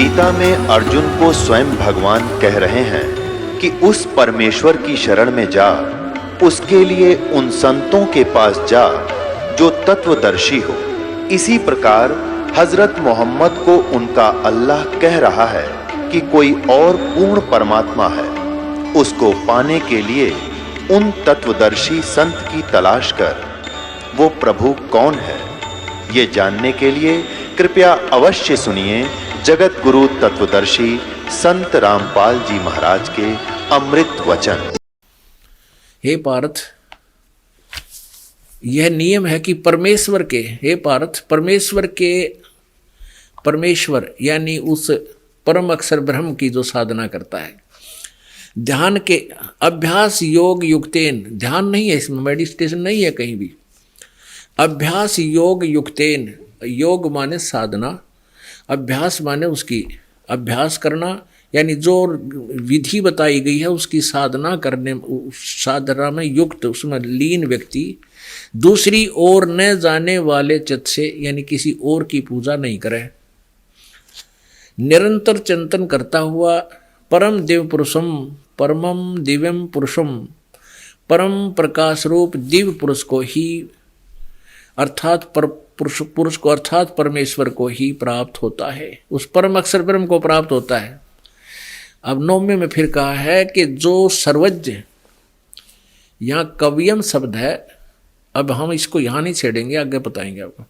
गीता में अर्जुन को स्वयं भगवान कह रहे हैं कि उस परमेश्वर की शरण में जा, उसके लिए उन संतों के पास जा जो तत्वदर्शी हो। इसी प्रकार हजरत मोहम्मद को उनका अल्लाह कह रहा है कि कोई और पूर्ण परमात्मा है, उसको पाने के लिए उन तत्वदर्शी संत की तलाश कर। वो प्रभु कौन है, ये जानने के लिए कृपया अवश्य सुनिए जगत गुरु तत्वदर्शी संत रामपाल जी महाराज के अमृत वचन। हे पार्थ, यह नियम है कि परमेश्वर के, हे पार्थ, परमेश्वर यानी उस परम अक्षर ब्रह्म की जो साधना करता है, ध्यान के अभ्यास योग युक्तेन, ध्यान नहीं है इसमें, मेडिटेशन नहीं है कहीं भी, अभ्यास योग युक्तेन, योग माने साधना, अभ्यास माने उसकी अभ्यास करना, यानी जो विधि बताई गई है उसकी साधना करने, साधना में युक्त, उसमें लीन व्यक्ति दूसरी ओर न जाने वाले चित्त से, यानी किसी और की पूजा नहीं करे, निरंतर चिंतन करता हुआ परम दिव्य पुरुषम, परमम दिव्यम पुरुषम, परम प्रकाश रूप दिव्य पुरुष को ही, अर्थात पुरुष को अर्थात परमेश्वर को ही प्राप्त होता है, उस परम अक्षर ब्रह्म को प्राप्त होता है। अब 9वें में फिर कहा है कि जो सर्वज्ञ, यहाँ कवियम शब्द है, अब हम इसको यहाँ नहीं छेड़ेंगे, आगे बताएंगे आपको।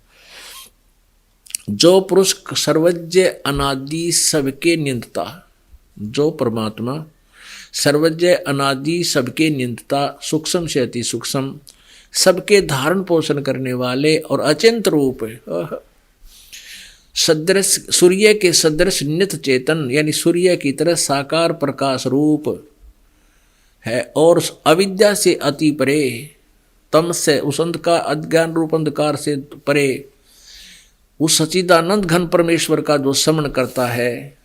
जो पुरुष सर्वज्ञ अनादि सबके नियंता, जो परमात्मा सर्वज्ञ अनादि सबके नियंता, सूक्ष्म से अति सूक्ष्म, सबके धारण पोषण करने वाले और अचिंत रूप सदृश, सूर्य के सदृश नित्य चेतन, यानी सूर्य की तरह साकार प्रकाश रूप है, और अविद्या से अति परे, तम से उस अंधकार, अज्ञान रूप अंधकार से परे, उस सच्चिदानंद घन परमेश्वर का जो समन करता है।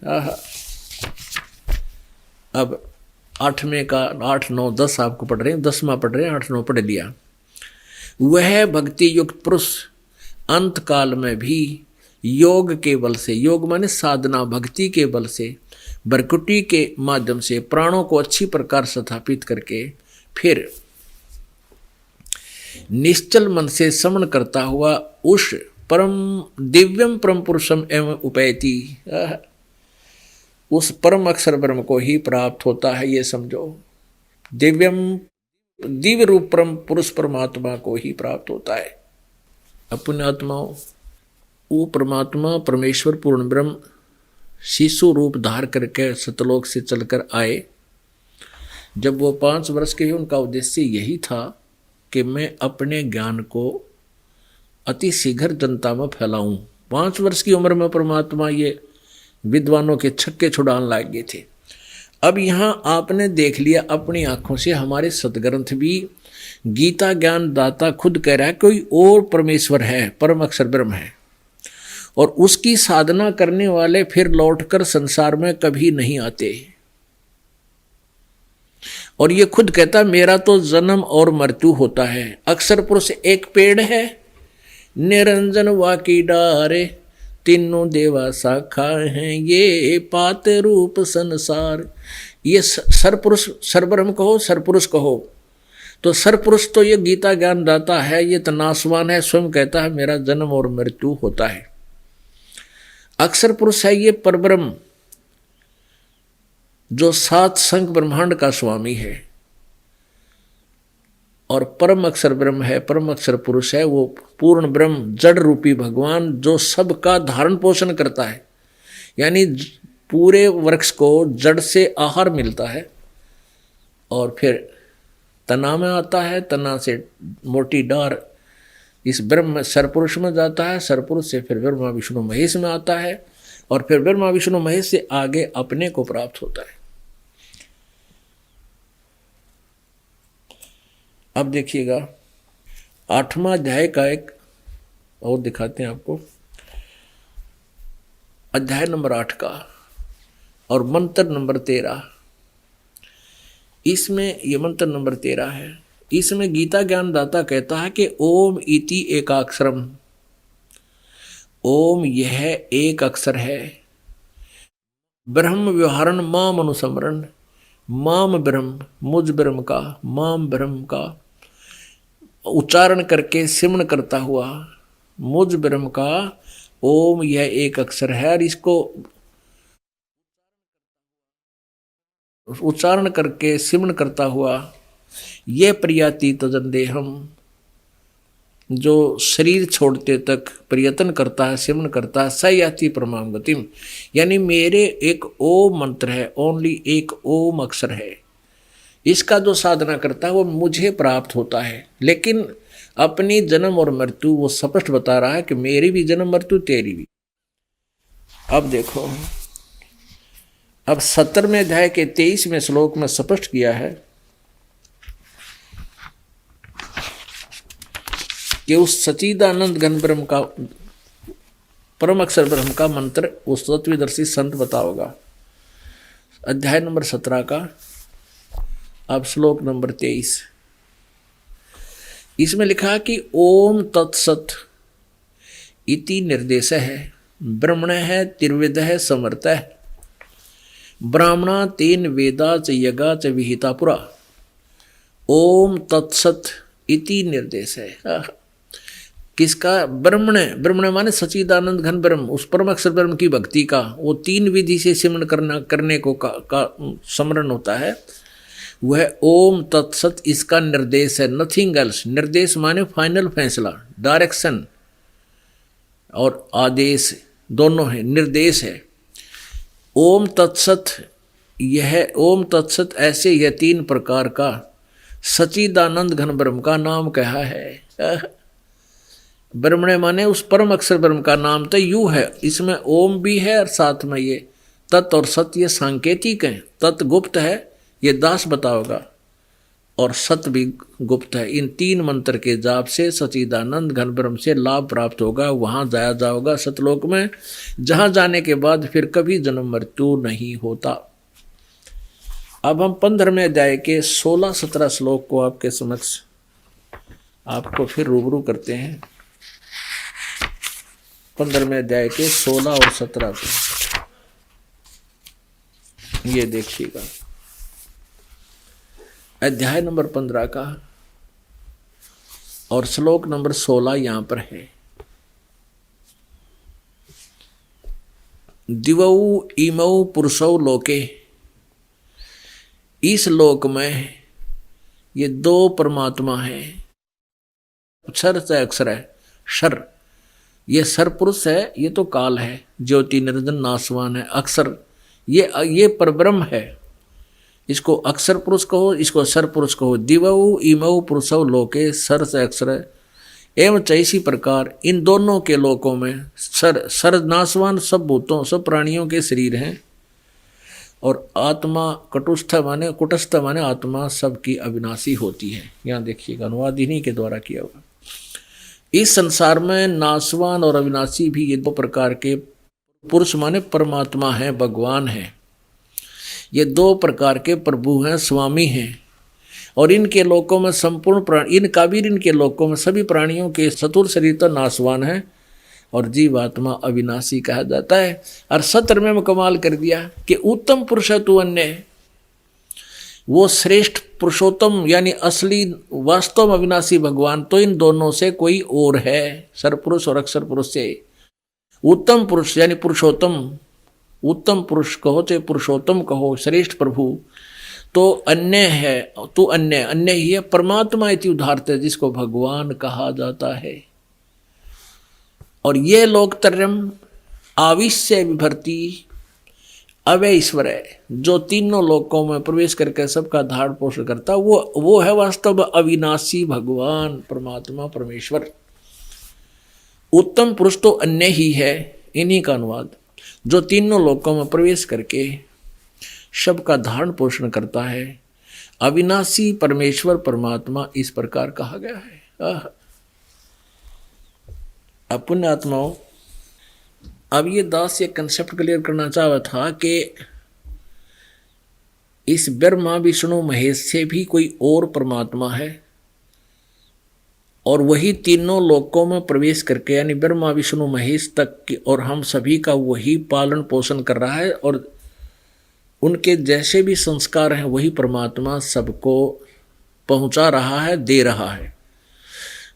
अब 8वें का 8, 9, 10 आपको पढ़ रहे हैं, 10वां पढ़ रहे हैं, 8, 9 पढ़ लिया। वह भक्ति युक्त पुरुष अंत काल में भी योग के बल से, योग माने साधना, भक्ति के बल से, बरकुटी के माध्यम से प्राणों को अच्छी प्रकार स्थापित करके फिर निश्चल मन से समन करता हुआ उस परम दिव्यम परम पुरुषम एवं उपैति, उस परम अक्षर ब्रह्म को ही प्राप्त होता है। ये समझो, दिव्यम दिव्य रूप परम पुरुष परमात्मा को ही प्राप्त होता है। अपने आत्माओं, वो परमात्मा परमेश्वर पूर्ण ब्रह्म शिशु रूप धार करके सतलोक से चलकर आए। जब वो 5 वर्ष के हुए, उनका उद्देश्य यही था कि मैं अपने ज्ञान को अति शीघ्र जनता में फैलाऊं। 5 वर्ष की उम्र में परमात्मा ये विद्वानों के छक्के छुड़ाने लग गए थे। अब यहाँ आपने देख लिया अपनी आंखों से, हमारे सदग्रंथ भी गीता ज्ञान दाता खुद कह रहा है कोई और परमेश्वर है, परम अक्षर ब्रह्म है, और उसकी साधना करने वाले फिर लौटकर संसार में कभी नहीं आते। और ये खुद कहता मेरा तो जन्म और मृत्यु होता है। अक्षर पुरुष एक पेड़ है, निरंजन वाकी डारे, तीनों देवा शाखा हैं, ये पात रूप संसार। ये सरपुरुष, सरब्रह्म कहो, सरपुरुष कहो, तो सरपुरुष तो ये गीता ज्ञान दाता है, ये तनासवान है, स्वयं कहता है मेरा जन्म और मृत्यु होता है। अक्षर पुरुष है ये परब्रह्म, जो 7 संख ब्रह्मांड का स्वामी है, और परम अक्षर ब्रह्म है, परम अक्षर पुरुष है वो पूर्ण ब्रह्म, जड़ रूपी भगवान, जो सबका धारण पोषण करता है। यानी पूरे वृक्ष को जड़ से आहार मिलता है, और फिर तना में आता है, तना से मोटी डार इस ब्रह्म सरपुरुष में जाता है, सरपुरुष से फिर ब्रह्मा विष्णु महेश में आता है, और फिर ब्रह्मा विष्णु महेश से आगे अपने को प्राप्त होता है। अब देखिएगा 8वां अध्याय का एक और दिखाते हैं आपको, अध्याय नंबर 8 का और मंत्र नंबर 13। इसमें ये मंत्र नंबर 13 है। इसमें गीता ज्ञान दाता कहता है कि ओम इति एकाक्षरम, ओम यह एक अक्षर है, ब्रह्म व्यवहारण माम अनुसमरण, माम ब्रह्म, मुझ ब्रह्म का, माम ब्रह्म का उच्चारण करके सिमरण करता हुआ मुझ ब्रह्म का ओम, यह एक अक्षर है और इसको उच्चारण करके सिमरण करता हुआ ये प्रियाति तजन देहम, जो शरीर छोड़ते तक प्रयत्न करता है, सिमरण करता है, स याति परमाम गतिम, यानी मेरे एक ओम मंत्र है, ओनली एक ओम अक्षर है, इसका जो साधना करता है वो मुझे प्राप्त होता है। लेकिन अपनी जन्म और मृत्यु वो स्पष्ट बता रहा है कि मेरी भी जन्म मृत्यु तेरी भी। अब देखो, अब 17वें अध्याय के 23वें श्लोक में स्पष्ट किया है कि उस सच्चिदानंद घन ब्रह्म का, परम अक्षर ब्रह्म का मंत्र उस तत्वदर्शी संत बताओगा। अध्याय नंबर 17 का अब श्लोक नंबर 23, इसमें लिखा कि ओम तत्सत इति निर्देश है, ब्रह्मण है, त्रिवेद है, समर्थ है, ब्राह्मणा तेन वेदा च यगा च विहिता पुरा। ओम तत्सत इति निर्देश है, किसका? ब्रह्मण, ब्रह्मण माने सच्चिदानंद घन ब्रह्म, उस परम अक्षर ब्रह्म की भक्ति का वो 3 विधि से सिमरण करने को का स्मरण होता है, वह ओम तत्सत इसका निर्देश है, नथिंग एल्स। निर्देश माने फाइनल फैसला, डायरेक्शन और आदेश दोनों है, निर्देश है। ओम तत्सत, यह ओम तत्सत ऐसे यह 3 प्रकार का सच्चिदानंद घन ब्रह्म का नाम कहा है। ब्रह्मणे माने उस परम अक्षर ब्रह्म का नाम तो यू है, इसमें ओम भी है और साथ में ये तत् और सत ये सांकेतिक है। तत् गुप्त है, ये दास बताओगा, और सत भी गुप्त है। इन 3 मंत्र के जाप से सच्चिदानंद घन ब्रह्म से लाभ प्राप्त होगा, वहां जाया जाओगा सतलोक में, जहां जाने के बाद फिर कभी जन्म मृत्यु नहीं होता। अब हम 15वें अध्याय के 16-17 श्लोक को आपके समक्ष आपको फिर रूबरू करते हैं। 15वें अध्याय के 16 और 17 को ये देखिएगा। अध्याय नंबर 15 का और श्लोक नंबर 16 यहां पर है। दिवौ इमौ पुरुषौ लोके, इस लोक में ये 2 परमात्मा हैं। क्षर से अक्षर है, शर ये सर पुरुष है, ये तो काल है, ज्योति निरंजन नासवान है। अक्षर ये परब्रह्म है, इसको अक्षर पुरुष कहो, इसको सर पुरुष कहो। दिवौ इमौ पुरुषौ लोके, सर से अक्षर है। एवं इसी प्रकार इन दोनों के लोकों में सर नासवान सब भूतों सब प्राणियों के शरीर हैं, और आत्मा कुटस्थ माने आत्मा सबकी अविनाशी होती है। यहाँ देखिएगा, अनुवाद इन्हीं के द्वारा किया हुआ। इस संसार में नासवान और अविनाशी भी ये 2 प्रकार के पुरुष माने परमात्मा हैं, भगवान हैं। ये 2 प्रकार के प्रभु हैं, स्वामी हैं, और इनके लोकों में संपूर्ण प्राणी, इनके लोकों में सभी प्राणियों के स्थूल शरीर तो नासवान है और जीवात्मा अविनाशी कहा जाता है। और 17वें में कमाल कर दिया कि उत्तम पुरुष तु अन्य, वो श्रेष्ठ पुरुषोत्तम यानी असली वास्तव में अविनाशी भगवान तो इन दोनों से कोई और है, सरपुरुष और अक्षर पुरुष से। उत्तम पुरुष यानी पुरुषोत्तम, उत्तम पुरुष कहो चाहे पुरुषोत्तम कहो, श्रेष्ठ प्रभु तो अन्य है, तो अन्य ही है। परमात्मा इति उदाहरते, जिसको भगवान कहा जाता है। और ये लोकत्रयम आविश्य विभर्ति अवय ईश्वर है, जो 3 लोकों में प्रवेश करके सबका धारण पोषण करता, वो है वास्तव में अविनाशी भगवान परमात्मा परमेश्वर। उत्तम पुरुष तो अन्य ही है, इन्हीं का अनुवाद, जो 3 लोकों में प्रवेश करके सबका धारण पोषण करता है। अविनाशी परमेश्वर परमात्मा इस प्रकार कहा गया है। पुण्य आत्माओं, अब ये दास ये कंसेप्ट क्लियर करना चाहा था कि इस ब्रह्मा विष्णु महेश से भी कोई और परमात्मा है, और वही 3 लोकों में प्रवेश करके यानी ब्रह्मा विष्णु महेश तक की और हम सभी का वही पालन पोषण कर रहा है। और उनके जैसे भी संस्कार हैं वही परमात्मा सबको पहुंचा रहा है, दे रहा है।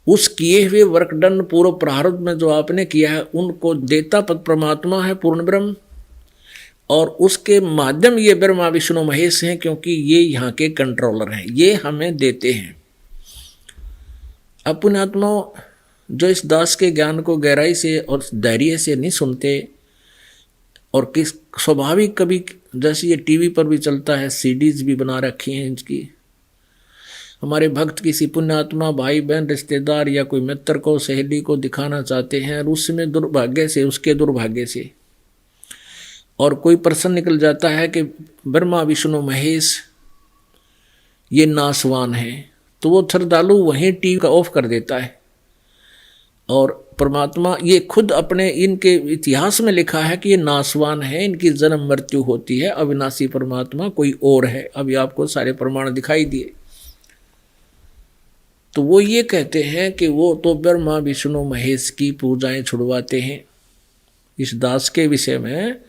उस किए हुए वर्कडन पूर्व प्रारब्ध में जो आपने किया है उनको देता पद परमात्मा है, पूर्ण ब्रह्म, और उसके माध्यम ये ब्रह्मा विष्णु महेश हैं, क्योंकि ये यहाँ के कंट्रोलर हैं, ये हमें देते हैं। अपने आत्मा जो इस दास के ज्ञान को गहराई से और धैर्य से नहीं सुनते, और किस स्वाभाविक कभी जैसे ये टीवी पर भी चलता है, सीडीज भी बना रखी हैं इनकी, हमारे भक्त किसी पुण्यात्मा भाई बहन रिश्तेदार या कोई मित्र को सहेली को दिखाना चाहते हैं, और उसमें दुर्भाग्य से, उसके दुर्भाग्य से और कोई प्रश्न निकल जाता है कि ब्रह्मा विष्णु महेश ये नासवान है, तो वो श्रद्धालु वहीं टीवी का ऑफ कर देता है। और परमात्मा ये खुद अपने इनके इतिहास में लिखा है कि ये नासवान है, इनकी जन्म मृत्यु होती है, अविनाशी परमात्मा कोई और है। अभी आपको सारे प्रमाण दिखाई दिए। तो वो ये कहते हैं कि वो तो ब्रह्मा विष्णु महेश की पूजाएं छुड़वाते हैं। इस दास के विषय में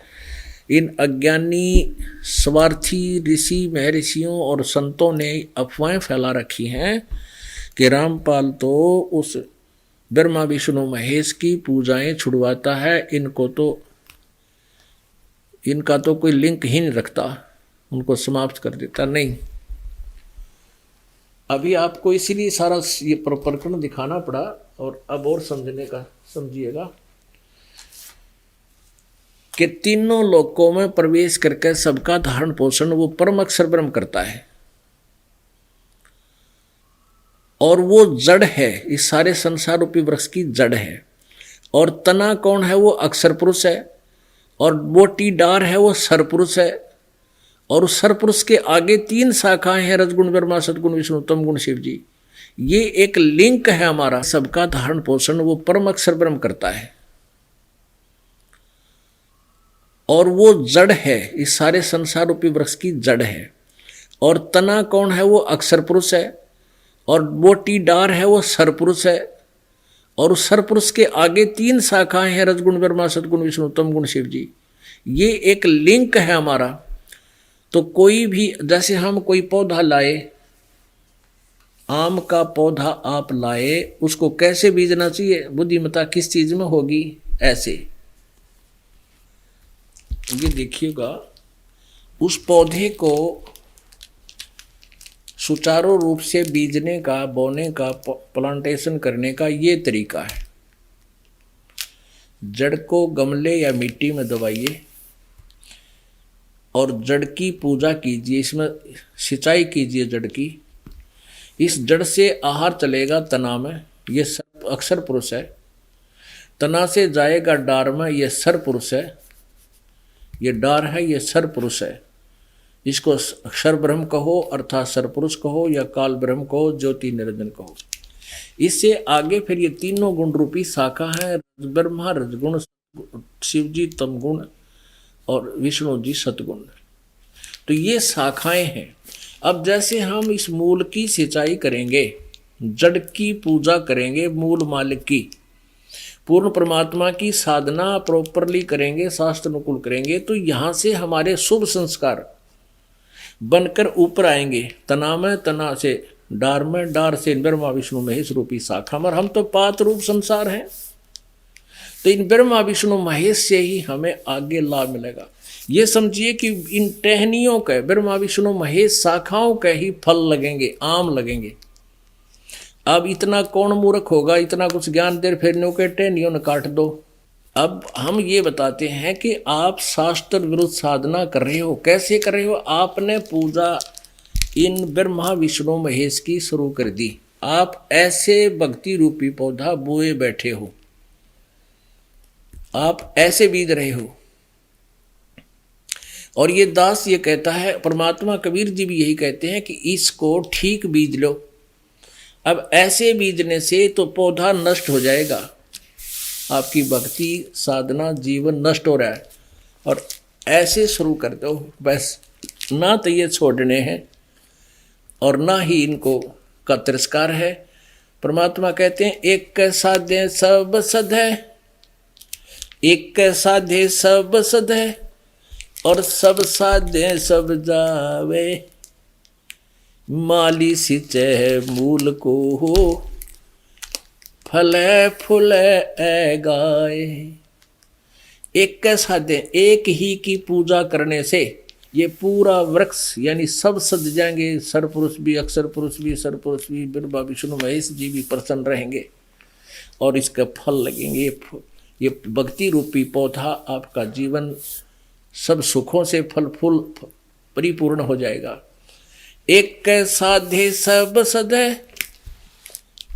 इन अज्ञानी स्वार्थी ऋषि महर्षियों और संतों ने अफवाहें फैला रखी हैं कि रामपाल तो उस ब्रह्मा विष्णु महेश की पूजाएं छुड़वाता है, इनका तो कोई लिंक ही नहीं रखता, उनको समाप्त कर देता। नहीं, अभी आपको इसीलिए सारा ये प्रकरण दिखाना पड़ा, और अब और समझिएगा कि तीनों लोकों में प्रवेश करके सबका धारण पोषण वो परम अक्षर ब्रह्म करता है, और वो जड़ है, इस सारे संसार रूपी वृक्ष की जड़ है। और तना कौन है? वो अक्षर पुरुष है, और मोटी डार है वो सरपुरुष है, और उस सरपुरुष के आगे 3 शाखाएं हैं, रजगुण ब्रह्मा सदगुण विष्णु तम गुण शिव जी। ये एक लिंक है हमारा, सबका धारण पोषण वो परम अक्षर ब्रह्म करता है, और वो जड़ है, इस सारे संसार रूपी वृक्ष की जड़ है। और तना कौन है? वो अक्षर पुरुष है, और मोटी डार है वो सरपुरुष है, और उस सरपुरुष के आगे 3 शाखाएं हैं, रजगुण ब्रह्मा सदगुण विष्णु तम गुण शिव जी। ये एक लिंक है हमारा। तो कोई भी, जैसे हम कोई पौधा लाए, आम का पौधा आप लाए, उसको कैसे बीजना चाहिए? बुद्धिमत्ता किस चीज में होगी? ऐसे। ये देखिएगा, उस पौधे को सुचारू रूप से बीजने का, बोने का, प्लांटेशन करने का ये तरीका है। जड़ को गमले या मिट्टी में दबाइए और जड़ की पूजा कीजिए, इसमें सिंचाई कीजिए जड़ की। इस जड़ से आहार चलेगा तना में, ये अक्षर पुरुष है। तना से जाएगा डार में, ये सर पुरुष है। ये डार है, ये सर पुरुष है। इसको अक्षर ब्रह्म कहो अर्थात सरपुरुष कहो, या काल ब्रह्म कहो, ज्योति निरंजन कहो। इससे आगे फिर ये तीनों गुण रूपी शाखा है, ब्रह्मा रजगुण, शिव जी तम गुण, और विष्णु जी सतगुण। तो ये शाखाएं हैं। अब जैसे हम इस मूल की सिंचाई करेंगे, जड़ की पूजा करेंगे, मूल मालिक की, पूर्ण परमात्मा की साधना प्रॉपरली करेंगे, शास्त्र अनुकूल करेंगे, तो यहाँ से हमारे शुभ संस्कार बनकर ऊपर आएंगे। तना में, तना से डार में, डार से ब्रह्मा विष्णु महेश रूपी शाखा में। हम तो पात रूप संसार हैं, तो इन ब्रह्मा विष्णु महेश से ही हमें आगे लाभ मिलेगा। ये समझिए कि इन टहनियों के, ब्रह्मा विष्णु महेश शाखाओं के ही फल लगेंगे, आम लगेंगे। अब इतना कौन मूर्ख होगा, इतना कुछ ज्ञान देर फेरने के टहनियों ने काट दो। अब हम ये बताते हैं कि आप शास्त्र विरुद्ध साधना कर रहे हो। कैसे कर रहे हो? आपने पूजा इन ब्रह्मा विष्णु महेश की शुरू कर दी। आप ऐसे भक्ति रूपी पौधा बोए बैठे हो, आप ऐसे बीज रहे हो। और ये दास ये कहता है, परमात्मा कबीर जी भी यही कहते हैं कि इसको ठीक बीज लो। अब ऐसे बीजने से तो पौधा नष्ट हो जाएगा, आपकी भक्ति साधना जीवन नष्ट हो रहा है। और ऐसे शुरू कर दो, बस ना तो ये छोड़ने हैं और ना ही इनको का तिरस्कार है। परमात्मा कहते हैं, एक साधे सब सद है, एक साधे सब सद है, और सब साधे सब जावे, माली सिंचे मूल को हो, फले फूले ए गाए। एक के साधे, एक ही की पूजा करने से ये पूरा वृक्ष यानी सब सज जाएंगे। सर पुरुष भी, अक्षर पुरुष भी, सर पुरुष भी, ब्रह्मा विष्णु महेश जी भी प्रसन्न रहेंगे और इसका फल लगेंगे। ये भक्ति रूपी पौधा आपका जीवन सब सुखों से फल फूल परिपूर्ण हो जाएगा। एक के साधे सब सधे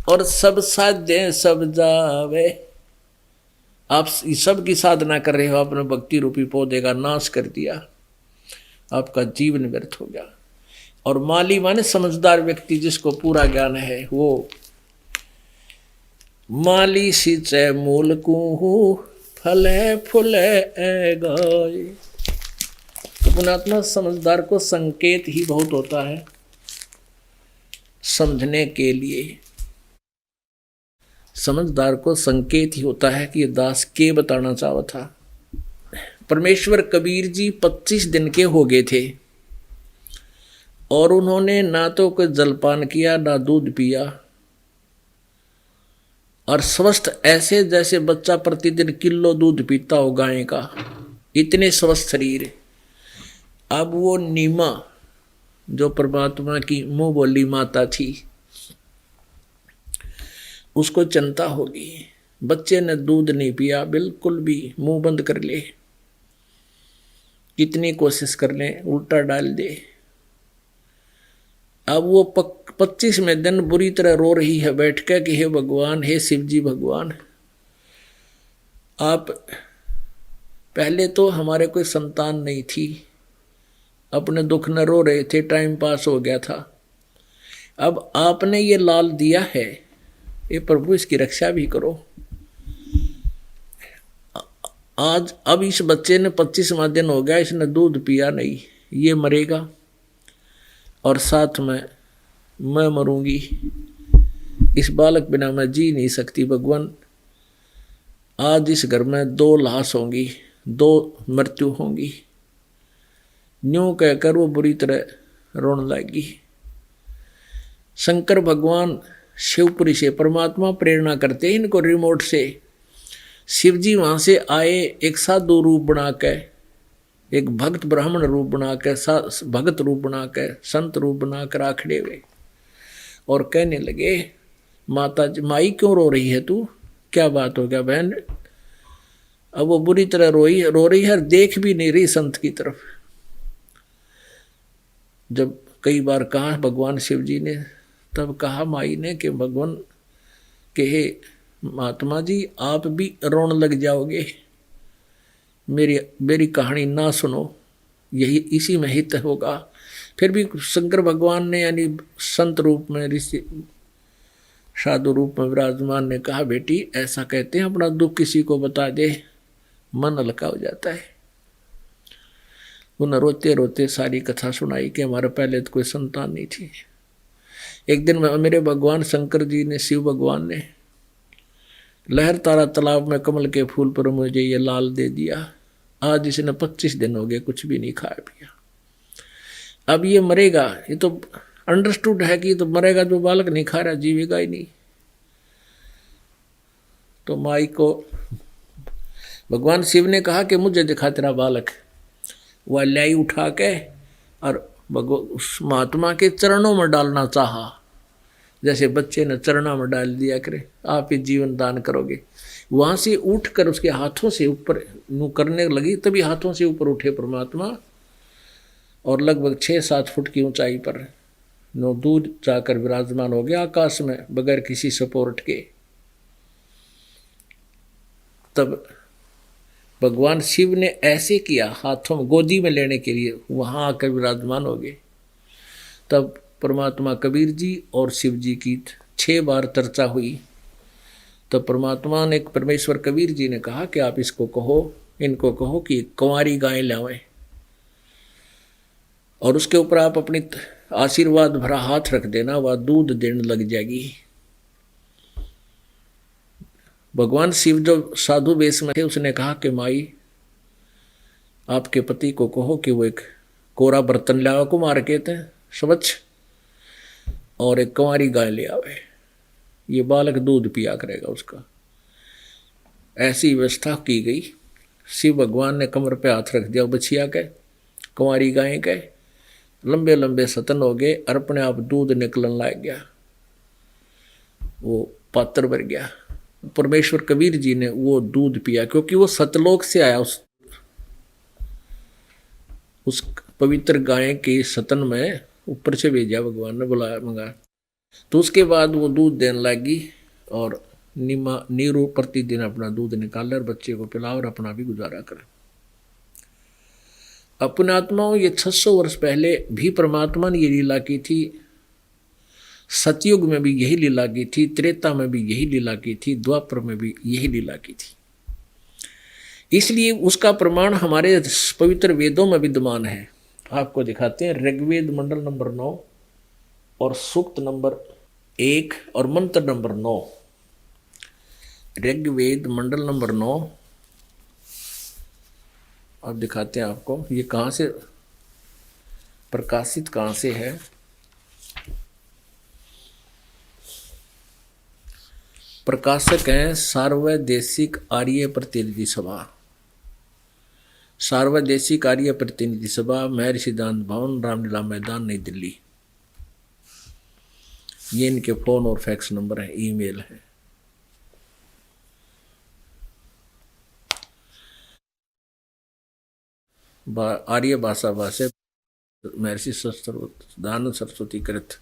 और सब साधे सब जावे। आप सब की साधना कर रहे हो, आपने भक्ति रूपी पौधे का नाश कर दिया, आपका जीवन व्यर्थ हो गया। और माली माने समझदार व्यक्ति जिसको पूरा ज्ञान है, वो माली सिंचे मूल को, फले फूले ए गाए। तो पुण्यात्मा समझदार को संकेत ही बहुत होता है समझने के लिए। समझदार को संकेत ही होता है कि ये दास के बताना चाहा था। परमेश्वर कबीर जी 25 दिन के हो गए थे और उन्होंने ना तो कोई जलपान किया ना दूध पिया, और स्वस्थ ऐसे जैसे बच्चा प्रतिदिन किलो दूध पीता हो गाय का, इतने स्वस्थ शरीर। अब वो नीमा जो परमात्मा की मुंह बोली माता थी, उसको चिंता होगी, बच्चे ने दूध नहीं पिया, बिल्कुल भी मुंह बंद कर ले, कितनी कोशिश कर ले उल्टा डाल दे। अब वो 25वें दिन बुरी तरह रो रही है बैठ कर कि हे भगवान, हे शिव जी भगवान, आप पहले तो हमारे कोई संतान नहीं थी, अपने दुख न रो रहे थे, टाइम पास हो गया था। अब आपने ये लाल दिया है, ये प्रभु इसकी रक्षा भी करो। आज अब इस बच्चे ने 25वां दिन हो गया, इसने दूध पिया नहीं, ये मरेगा और साथ में मैं मरूंगी। इस बालक बिना मैं जी नहीं सकती भगवान। आज इस घर में 2 लाश होंगी, 2 मृत्यु होंगी। न्यूं कहकर वो बुरी तरह रोने लगी। शंकर भगवान शिवपुरी से परमात्मा प्रेरणा करते हैं इनको रिमोट से। शिव जी वहाँ से आए, एक साधु रूप बना के, एक भक्त ब्राह्मण रूप बना के, भगत रूप बना के, संत रूप बना कर आखड़े हुए और कहने लगे, माता जी, माई क्यों रो रही है तू, क्या बात हो गया बहन। अब वो बुरी तरह रो रही है, देख भी नहीं रही संत की तरफ। जब कई बार कहा भगवान शिव जी ने, तब कहा माई ने कि भगवान कहे महात्मा जी आप भी रोने लग जाओगे, मेरी कहानी ना सुनो, यही इसी में हित होगा। फिर भी शंकर भगवान ने यानी संत रूप में, ऋषि साधु रूप में विराजमान ने कहा, बेटी ऐसा कहते हैं अपना दुख किसी को बता दे, मन हल्का हो जाता है। उन्हें रोते रोते सारी कथा सुनाई कि हमारे पहले तो कोई संतान नहीं थी। एक दिन मेरे भगवान शंकर जी ने, शिव भगवान ने लहर तारा तालाब में कमल के फूल पर मुझे ये लाल दे दिया। आज इसने 25 दिन हो गए कुछ भी नहीं खाया पिया। अब ये मरेगा, ये तो अंडरस्टूड है कि ये तो मरेगा, जो बालक नहीं खा रहा जीवेगा ही नहीं। तो माई को भगवान शिव ने कहा कि मुझे दिखा तेरा बालक। वह लाई उठा के और उस महात्मा के चरणों में डालना चाहा, जैसे बच्चे ने चरणों में डाल दिया करे, आप ही जीवन दान करोगे। वहाँ से उठकर उसके हाथों से ऊपर नु करने लगी, तभी हाथों से ऊपर उठे परमात्मा और लगभग 6-7 फुट की ऊंचाई पर नो दूर जाकर विराजमान हो गया आकाश में बगैर किसी सपोर्ट के। तब भगवान शिव ने ऐसे किया, हाथों में गोदी में लेने के लिए वहाँ आकर विराजमान हो गए। तब परमात्मा कबीर जी और शिव जी की 6 बार चर्चा हुई। तब परमात्मा ने, परमेश्वर कबीर जी ने कहा कि आप इसको कहो, इनको कहो कि कुंवारी गाय लावें और उसके ऊपर आप अपनी आशीर्वाद भरा हाथ रख देना, वह दूध देने लग जाएगी। भगवान शिव जो साधु वेश में थे उसने कहा कि माई आपके पति को कहो कि वो एक कोरा बर्तन ले आओ कुमार कहते हैं स्वच्छ, और एक कंवारी गाय ले आवे, ये बालक दूध पिया करेगा उसका। ऐसी व्यवस्था की गई। शिव भगवान ने कमर पे हाथ रख दिया बछिया के, कंवारी गाय के, लंबे लंबे सतन हो गए और अपने आप दूध निकलन लग गया, वो पात्र भर गया। परमेश्वर कबीर जी ने वो दूध पिया, क्योंकि वो सतलोक से आया। उस पवित्र गाय के सतन में ऊपर से भेजा भगवान ने, बुलाया मंगा। तो उसके बाद वो दूध देने लगी और नीरू प्रतिदिन अपना दूध निकाल और बच्चे को पिला और अपना भी गुजारा करे। अपने आत्माओं, ये 600 वर्ष पहले भी परमात्मा ने ये लीला की थी। सतयुग में भी यही लीला की थी, त्रेता में भी यही लीला की थी, द्वापर में भी यही लीला की थी। इसलिए उसका प्रमाण हमारे पवित्र वेदों में विद्यमान है। आपको दिखाते हैं, ऋग्वेद मंडल नंबर 9 और सूक्त नंबर 1 और मंत्र नंबर 9। ऋग्वेद मंडल नंबर 9, अब दिखाते हैं आपको ये कहाँ से प्रकाशित, कहाँ से है। प्रकाशक हैं सार्वदेशिक आर्य प्रतिनिधि सभा, सार्वदेशिक आर्य प्रतिनिधि सभा, महर्षि सिद्धांत भवन, रामलीला मैदान, नई दिल्ली। ये इनके फोन और फैक्स नंबर है, ईमेल है। आर्य भाषा भाषा महर्षि दानंद सरस्वती कृत।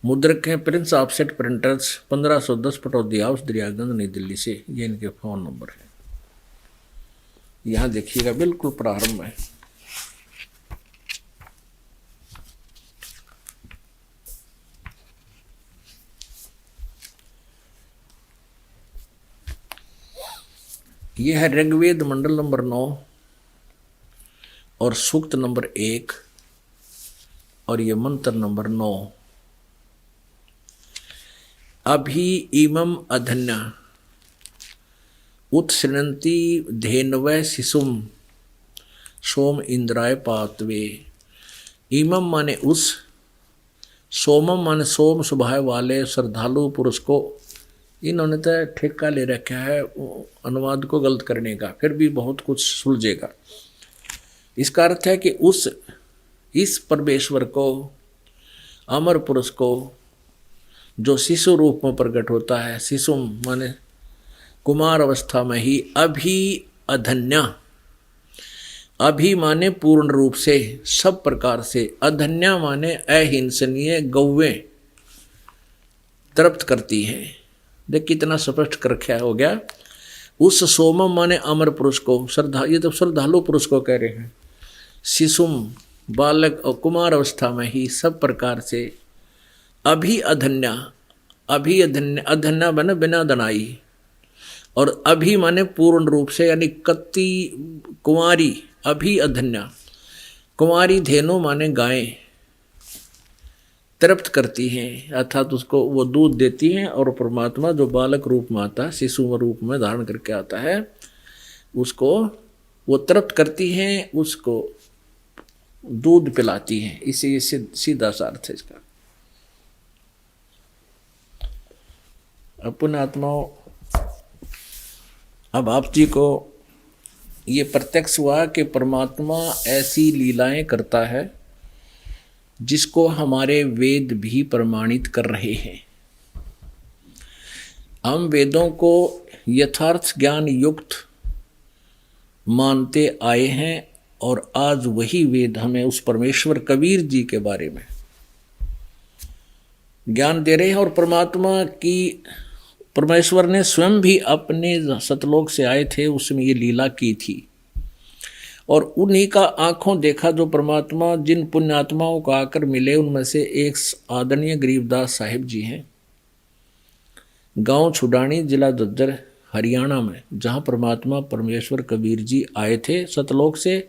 मुद्रक हैं Prince offset printers, 1510 Pataudi house, Daryaganj, नई दिल्ली से। ये इनके फोन नंबर है। यहाँ देखिएगा बिल्कुल प्रारंभ है। यह है ऋग्वेद मंडल नंबर 9 और सूक्त नंबर 1 और ये मंत्र नंबर 9। अभी इमम अधन्या उत्सृणन्ति धेनवै शिशुम सोम इंद्राय पातवे। इमम माने उस, सोमम माने सोम स्वभाव वाले श्रद्धालु पुरुष को। इन्होंने तो ठेका ले रखा है अनुवाद को गलत करने का, फिर भी बहुत कुछ सुलझेगा। इसका अर्थ है कि इस परमेश्वर को, अमर पुरुष को, जो शिशु रूप में प्रकट होता है, शिशु माने कुमार अवस्था में ही, अभी अधन्या, अभी माने पूर्ण रूप से, सब प्रकार से, अधन्या माने अहिंसनीय गौवें तृप्त करती है। देख कितना स्पष्ट कर रखा हो गया। उस सोमम माने अमर पुरुष को, श्रद्धा, ये तो श्रद्धालु पुरुष को कह रहे हैं। शिशुम बालक और कुमार अवस्था में ही सब प्रकार से, अभी अधन्या, अभी अधन्या, अधन्या बने बिना दनाई, और अभी माने पूर्ण रूप से, यानी कत्ती कुंवारी, अभी अधन्या, कुंवारी धेनु माने गायें तृप्त करती हैं, अर्थात उसको वो दूध देती हैं। और परमात्मा जो बालक रूप में आता है, शिशु रूप में धारण करके आता है, उसको वो तृप्त करती हैं, उसको दूध पिलाती हैं। इसे सीधा सा अर्थ है इसका। अपने आत्माओं, अब आप जी को ये प्रत्यक्ष हुआ कि परमात्मा ऐसी लीलाएं करता है जिसको हमारे वेद भी प्रमाणित कर रहे हैं। हम वेदों को यथार्थ ज्ञान युक्त मानते आए हैं और आज वही वेद हमें उस परमेश्वर कबीर जी के बारे में ज्ञान दे रहे हैं। और परमेश्वर ने स्वयं भी अपने सतलोक से आए थे, उसमें ये लीला की थी। और उन्हीं का आंखों देखा जो परमात्मा जिन पुण्यात्माओं को आकर मिले, उनमें से एक आदरणीय गरीबदास साहिब जी हैं, गांव छुडानी, जिला झज्जर, हरियाणा में, जहां परमात्मा परमेश्वर कबीर जी आए थे सतलोक से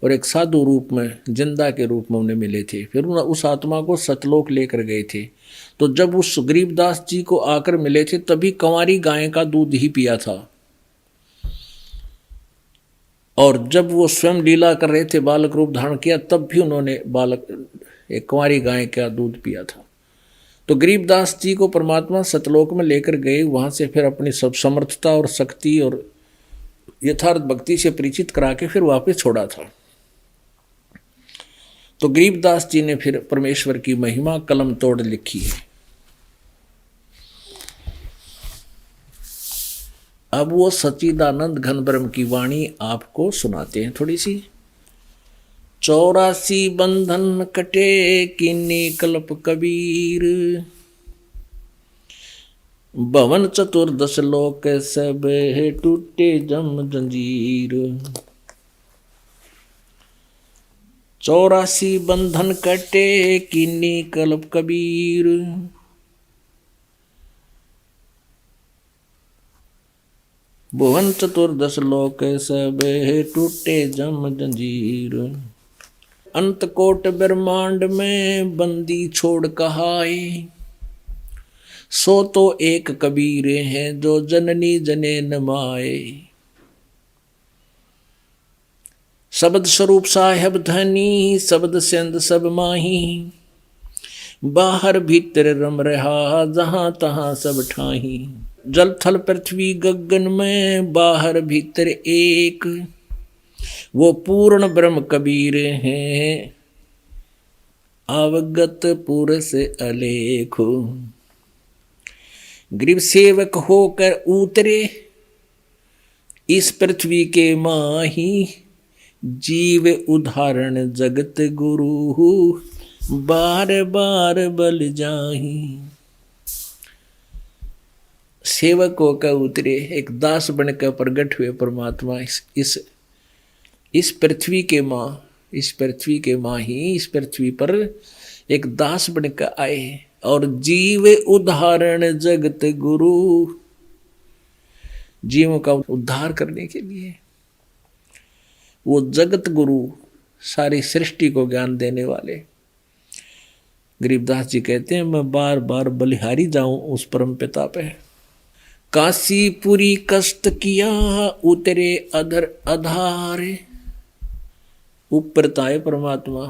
और एक साधु रूप में, जिंदा के रूप में उन्हें मिले थे। फिर उस आत्मा को सतलोक लेकर गए थे। तो जब उस गरीबदास जी को आकर मिले थे, तभी कंवारी गाय का दूध ही पिया था। और जब वो स्वयं लीला कर रहे थे, बालक रूप धारण किया, तब भी उन्होंने बालक एक कुंवारी गाय का दूध पिया था। तो गरीबदास जी को परमात्मा सतलोक में लेकर गए, वहां से फिर अपनी सब समर्थता और शक्ति और यथार्थ भक्ति से परिचित करा के फिर वापस छोड़ा था। तो गरीबदास जी ने फिर परमेश्वर की महिमा कलम तोड़ लिखी है। अब वो सच्चिदानंद घन ब्रह्म की वाणी आपको सुनाते हैं थोड़ी सी। 84 बंधन कटे कीने कल्प कबीर, भवन चतुर्दश लोक सब टूटे जम जंजीर। 84 बंधन कटे कीने कल्प कबीर, भुवन चतुर्दश लोक सब टूटे जम जंजीर। अंत कोट ब्रह्मांड में बंदी छोड़ कहाए, सो तो एक कबीर हैं जो जननी जने नमाए। शब्द स्वरूप साहेब धनी, शब्द सेंद सब माही, बाहर भीतर रम रहा जहां तहां सब ठाही। जल थल पृथ्वी गगन में बाहर भीतर एक, वो पूर्ण ब्रह्म कबीर हैं अवगत पुर से अलेखो। गरीब सेवक होकर उतरे इस पृथ्वी के माही, जीव उदाहरण जगत गुरु बार बार बल जाही। सेवक होकर उतरे, एक दास बनकर प्रगट हुए परमात्मा इस पृथ्वी के माँ, इस पृथ्वी के माँ ही इस पृथ्वी पर एक दास बनकर आए और जीव उदाहरण जगत गुरु, जीवों का उद्धार करने के लिए वो जगत गुरु, सारी सृष्टि को ज्ञान देने वाले। गरीबदास जी कहते हैं मैं बार बार बलिहारी जाऊं उस परम पिता पे। काशीपुरी कष्ट किया उतरे अधर अधारे, ऊपर ताए परमात्मा।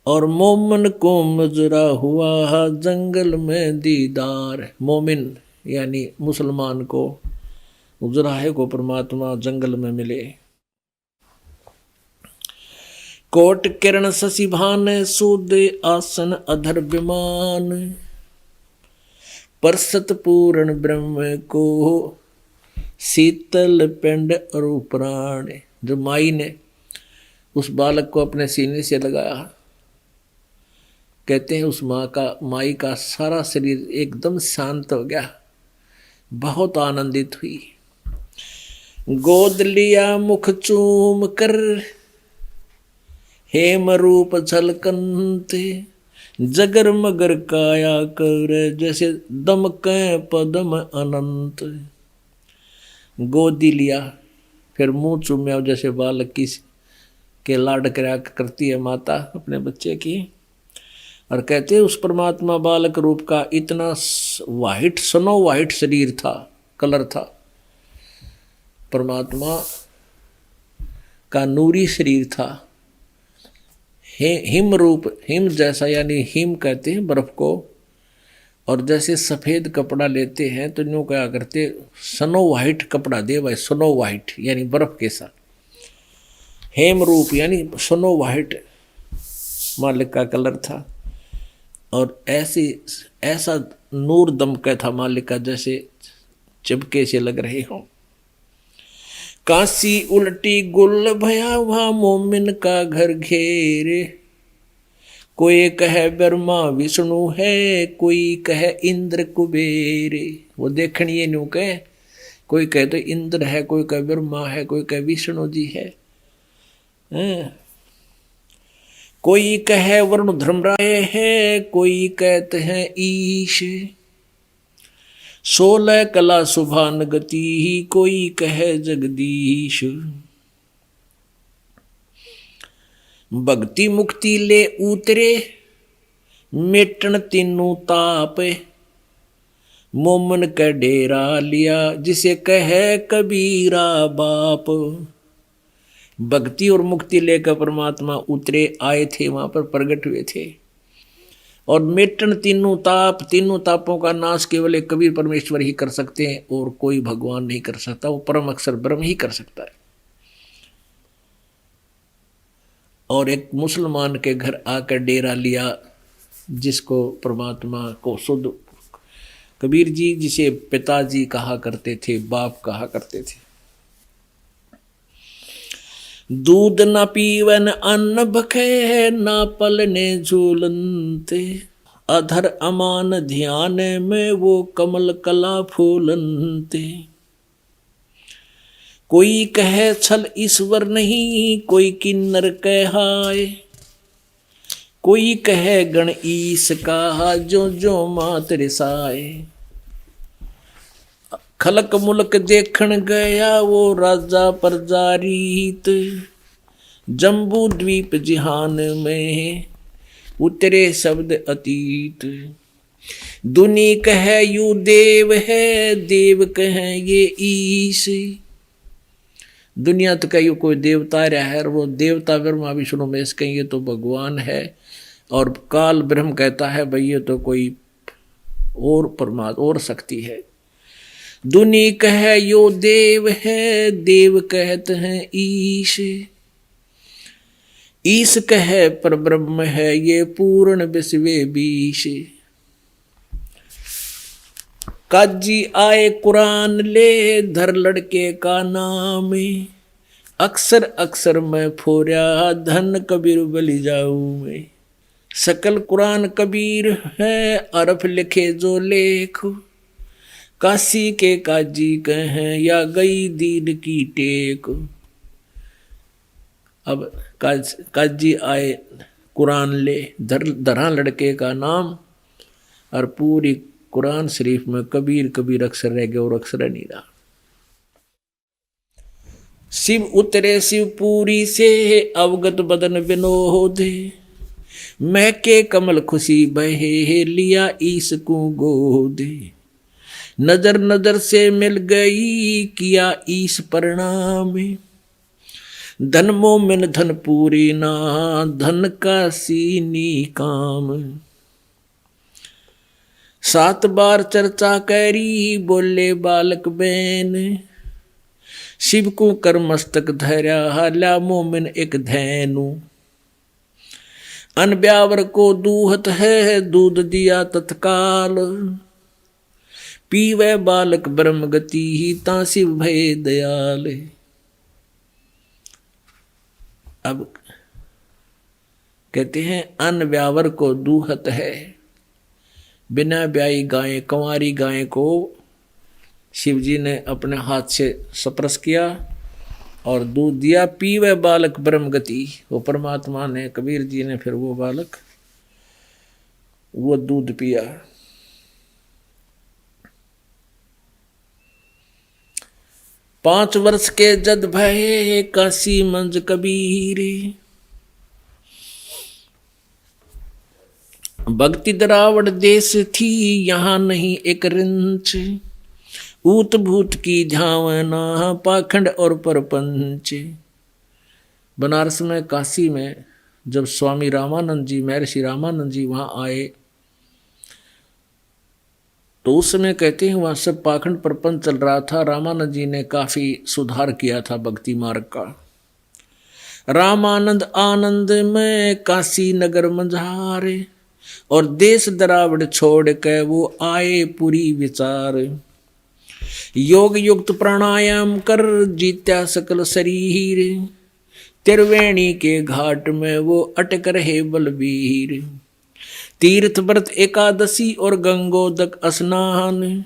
और मोमिन को मजरा हुआ जंगल में दीदार, मोमिन यानी मुसलमान को उजराहे को परमात्मा जंगल में मिले। कोट किरण शशि भान सुद आसन अधर विमान, परसत पूर्ण ब्रह्म को शीतल पिंड और प्राण। जो माई ने उस बालक को अपने सीने से लगाया, कहते हैं उस माई का सारा शरीर एकदम शांत हो गया, बहुत आनंदित हुई। गोद लिया मुख चूम कर हेम रूप झलकंते, जगर मगर काया कर जैसे दमके पदम अनंत। गोदी लिया, फिर मुंह चूम्या जैसे बालक की के लाड करती है माता अपने बच्चे की। और कहते हैं उस परमात्मा बालक रूप का इतना वाइट, स्नो वाइट शरीर था, कलर था परमात्मा का, नूरी शरीर था, हिम रूप, हिम जैसा, यानी हिम कहते हैं बर्फ को। और जैसे सफ़ेद कपड़ा लेते हैं तो यूँ क्या करते, स्नो वाइट कपड़ा दे भाई, स्नो वाइट यानी बर्फ के साथ। हेम रूप यानी स्नो वाइट मालिक का कलर था। और ऐसा नूर दमका था मालिक का जैसे चिपके से लग रहे हों। काशी उल्टी गुल भया वहाँ मोमिन का घर घेरे, कोई कहे ब्रह्मा विष्णु है, कोई कहे इंद्र कुबेरे। वो देखनिए न्यू कहे, कोई कहे तो इंद्र है, कोई कहे ब्रह्मा है, कोई कहे विष्णु जी है। कोई कहे वरुण धर्मराय है, कोई कहते हैं ईश, 16 कला सुभान गति ही कोई कहे जगदीश। भक्ति मुक्ति ले उतरे मेटन तीनों ताप, मोमन का डेरा लिया जिसे कहे कबीरा बाप। भक्ति और मुक्ति लेकर परमात्मा उतरे आए थे, वहां पर प्रकट हुए थे। और मेटन तीनों तापों का नाश केवल एक कबीर परमेश्वर ही कर सकते हैं, और कोई भगवान नहीं कर सकता। वो परम अक्षर ब्रह्म ही कर सकता है। और एक मुसलमान के घर आकर डेरा लिया, जिसको परमात्मा को शुद्ध कबीर जी, जिसे पिताजी कहा करते थे, बाप कहा करते थे। दूध न पीवन अन्न भखे, ना पलने झूलनते, अधर अमान ध्यान में वो कमल कला फूलनते। कोई कहे छल ईश्वर नहीं, कोई किन्नर कहाय, कोई कहे गण ईस का, जो जो मात रिसाए। खलक मुलक देखण गया वो राजा परजारीत, जम्बू द्वीप जिहान में उतरे शब्द अतीत। दुनी कहे यू देव है, देव कहे ये ईश। दुनिया तो कहीं कोई देवता रहा है, और वो देवता ब्रह्मा विष्णु महेश कहीं ये तो भगवान है, और काल ब्रह्म कहता है भाई ये तो कोई और परमात्मा और शक्ति है। दुनी कहे यो देव है, देव कहते हैं ईश। ईश कहे पर ब्रह्म है, ये पूर्ण विश्वे बीश। काजी आए कुरान ले, धर लड़के का नाम, अक्सर अक्सर मैं फोर्या, धन कबीर बलि जाऊं मैं। सकल कुरान कबीर है, अरफ लिखे जो लेख, काशी के काजी कहें या गई दीन की टेक। अब काजी आए कुरान ले, धरा लड़के का नाम, और पूरी कुरान शरीफ में कबीर कबीर अक्षर रह गए और अक्षर नहीं रहा। शिव उतरे शिवपुरी से, अवगत बदन विनोदे, महके कमल खुशी बहे, लिया ईश को गोदे। नजर नजर से मिल गई, किया ईश प्रणाम, धन मोमिन धन पूरी ना, धन का सीनी काम। 7 बार चर्चा करी, बोले बालक बैन, शिव को कर मस्तक धैर्या, हाला मोमिन एक धैनु। अनब्यावर को दूहत है, दूध दिया तत्काल, पीवे बालक ब्रह्म गति ही, ता शिव भय दयाल। अब कहते हैं अन व्यावर को दूहत है, बिना ब्याई गाय, कंवारी गाय को शिवजी ने अपने हाथ से स्पर्श किया और दूध दिया। पीवे बालक ब्रह्म गति, वो परमात्मा ने, कबीर जी ने फिर वो बालक वो दूध पिया। 5 वर्ष के जद भये, काशी मंज कबीर, भक्ति दरावड़ देश थी, यहाँ नहीं एक रिंच, ऊत भूत की झावना, पाखंड और परपंच। बनारस में काशी में जब स्वामी रामानंद जी, महर्षि रामानंद जी वहाँ आए, तो उस समय कहते हैं वहाँ सब पाखंड प्रपंच चल रहा था। रामानंद जी ने काफ़ी सुधार किया था भक्ति मार्ग का। रामानंद आनंद में काशी नगर मंझारे, और देश दरावड़ छोड़ के वो आए पूरी विचार। योग युक्त प्राणायाम कर, जीत्या सकल शरीर, त्रिवेणी के घाट में वो अटक रहे बलबीर। तीर्थ व्रत एकादशी और गंगोदक स्नान,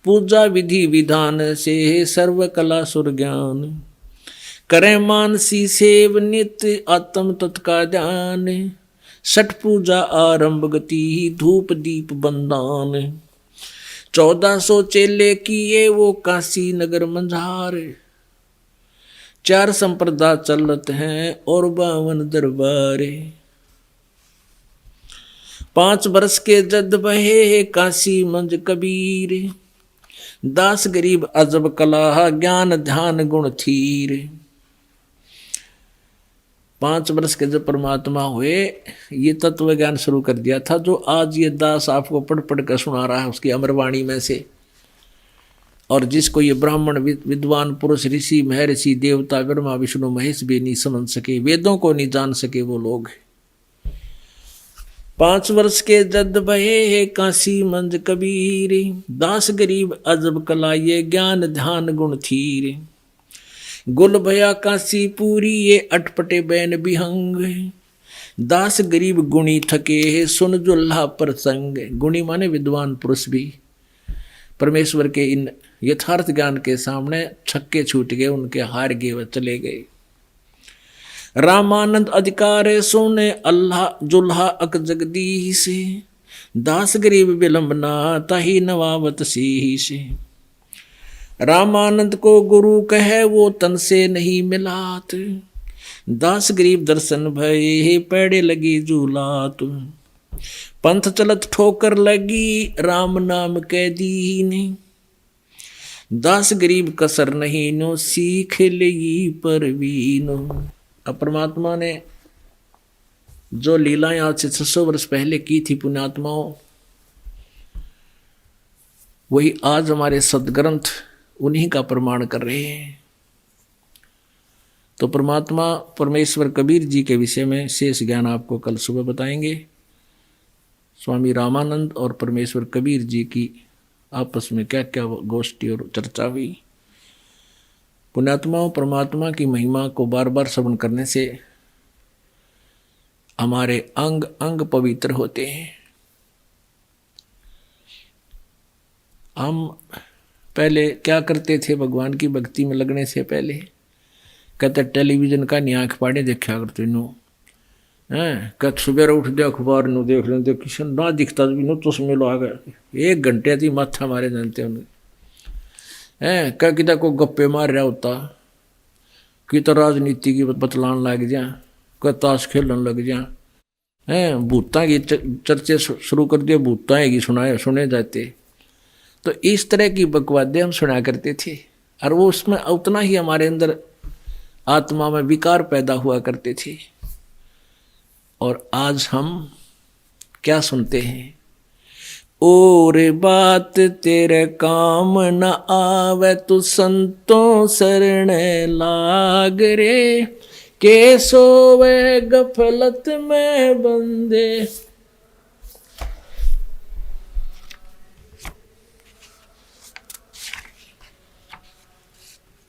पूजा विधि विधान से सर्व कला सुर ज्ञान। करें मानसी सेव नित्य, आत्म तत्का ध्यान, छठ पूजा आरंभ गति, धूप दीप बंदान। 1400 चेले किए वो काशी नगर मंझार, 4 संप्रदा चलत हैं और 52 दरबारे। 5 वर्ष के जद बहे, काशी मंज कबीर, दास गरीब अजब कला, ज्ञान ध्यान गुण थीर। 5 वर्ष के जब परमात्मा हुए, ये तत्व ज्ञान शुरू कर दिया था जो आज ये दास आपको पढ़ पढ़ कर सुना रहा है उसकी अमरवाणी में से। और जिसको ये ब्राह्मण विद्वान पुरुष ऋषि महर्षि देवता ब्रह्मा विष्णु महेश भी नहीं समझ सके, वेदों को नहीं जान सके, वो लोग 5 वर्ष के जद भये काशी मंज कबीर, दास गरीब अजब कला ये ज्ञान ध्यान गुण थीर। गुल भया काशी पूरी ये अटपटे बैन बिहंग, दास गरीब गुणी थके सुन जुल्हा प्रसंग। गुणी माने विद्वान पुरुष भी परमेश्वर के इन यथार्थ ज्ञान के सामने छक्के छूट गए, उनके हार गए, व चले गए। रामानंद अधिकार सोने अल्लाह जुल्हा अक जगदीश, दास गरीब विलंबना ताही नवावत शीश। रामानंद को गुरु कहे वो तन से नहीं मिलात, दास गरीब दर्शन भय पैड़े लगी झूलात। पंथ चलत ठोकर लगी राम नाम के दीन, दास गरीब कसर नहीं नो सीख लेगी परवीन। अब परमात्मा ने जो लीलाएं आज से 600 वर्ष पहले की थी पुण्यात्माओं, वही आज हमारे सदग्रंथ उन्हीं का प्रमाण कर रहे हैं। तो परमात्मा परमेश्वर कबीर जी के विषय में शेष ज्ञान आपको कल सुबह बताएंगे। स्वामी रामानंद और परमेश्वर कबीर जी की आपस में क्या क्या गोष्ठी और चर्चा हुई। पुण्यात्माओं, परमात्मा की महिमा को बार बार श्रवण करने से हमारे अंग अंग पवित्र होते हैं। हम पहले क्या करते थे भगवान की भक्ति में लगने से पहले? कहते टेलीविजन का नहीं आँख पाड़े देखा करते नो हैं, कद सुबह उठ दे अखबार नो देख लेते, किशन ना दिखता भी नो चश्मे लो आ गए 1 घंटे थी माथा मारे जानते उन्हें हैं। क्या किता को गप्पे मार रहा होता, कि तो राजनीति की बतलान लग जा, कोई ताश खेलने लग जा हैं, भूता की चर्चे शुरू कर दिए, भूता की सुने जाते। तो इस तरह की बकवादे हम सुना करते थे, और वो उसमें उतना ही हमारे अंदर आत्मा में विकार पैदा हुआ करते थे। और आज हम क्या सुनते हैं? और बात तेरे काम न आवे तू संतों शरण लाग रे, के सोवे गफलत में बंदे।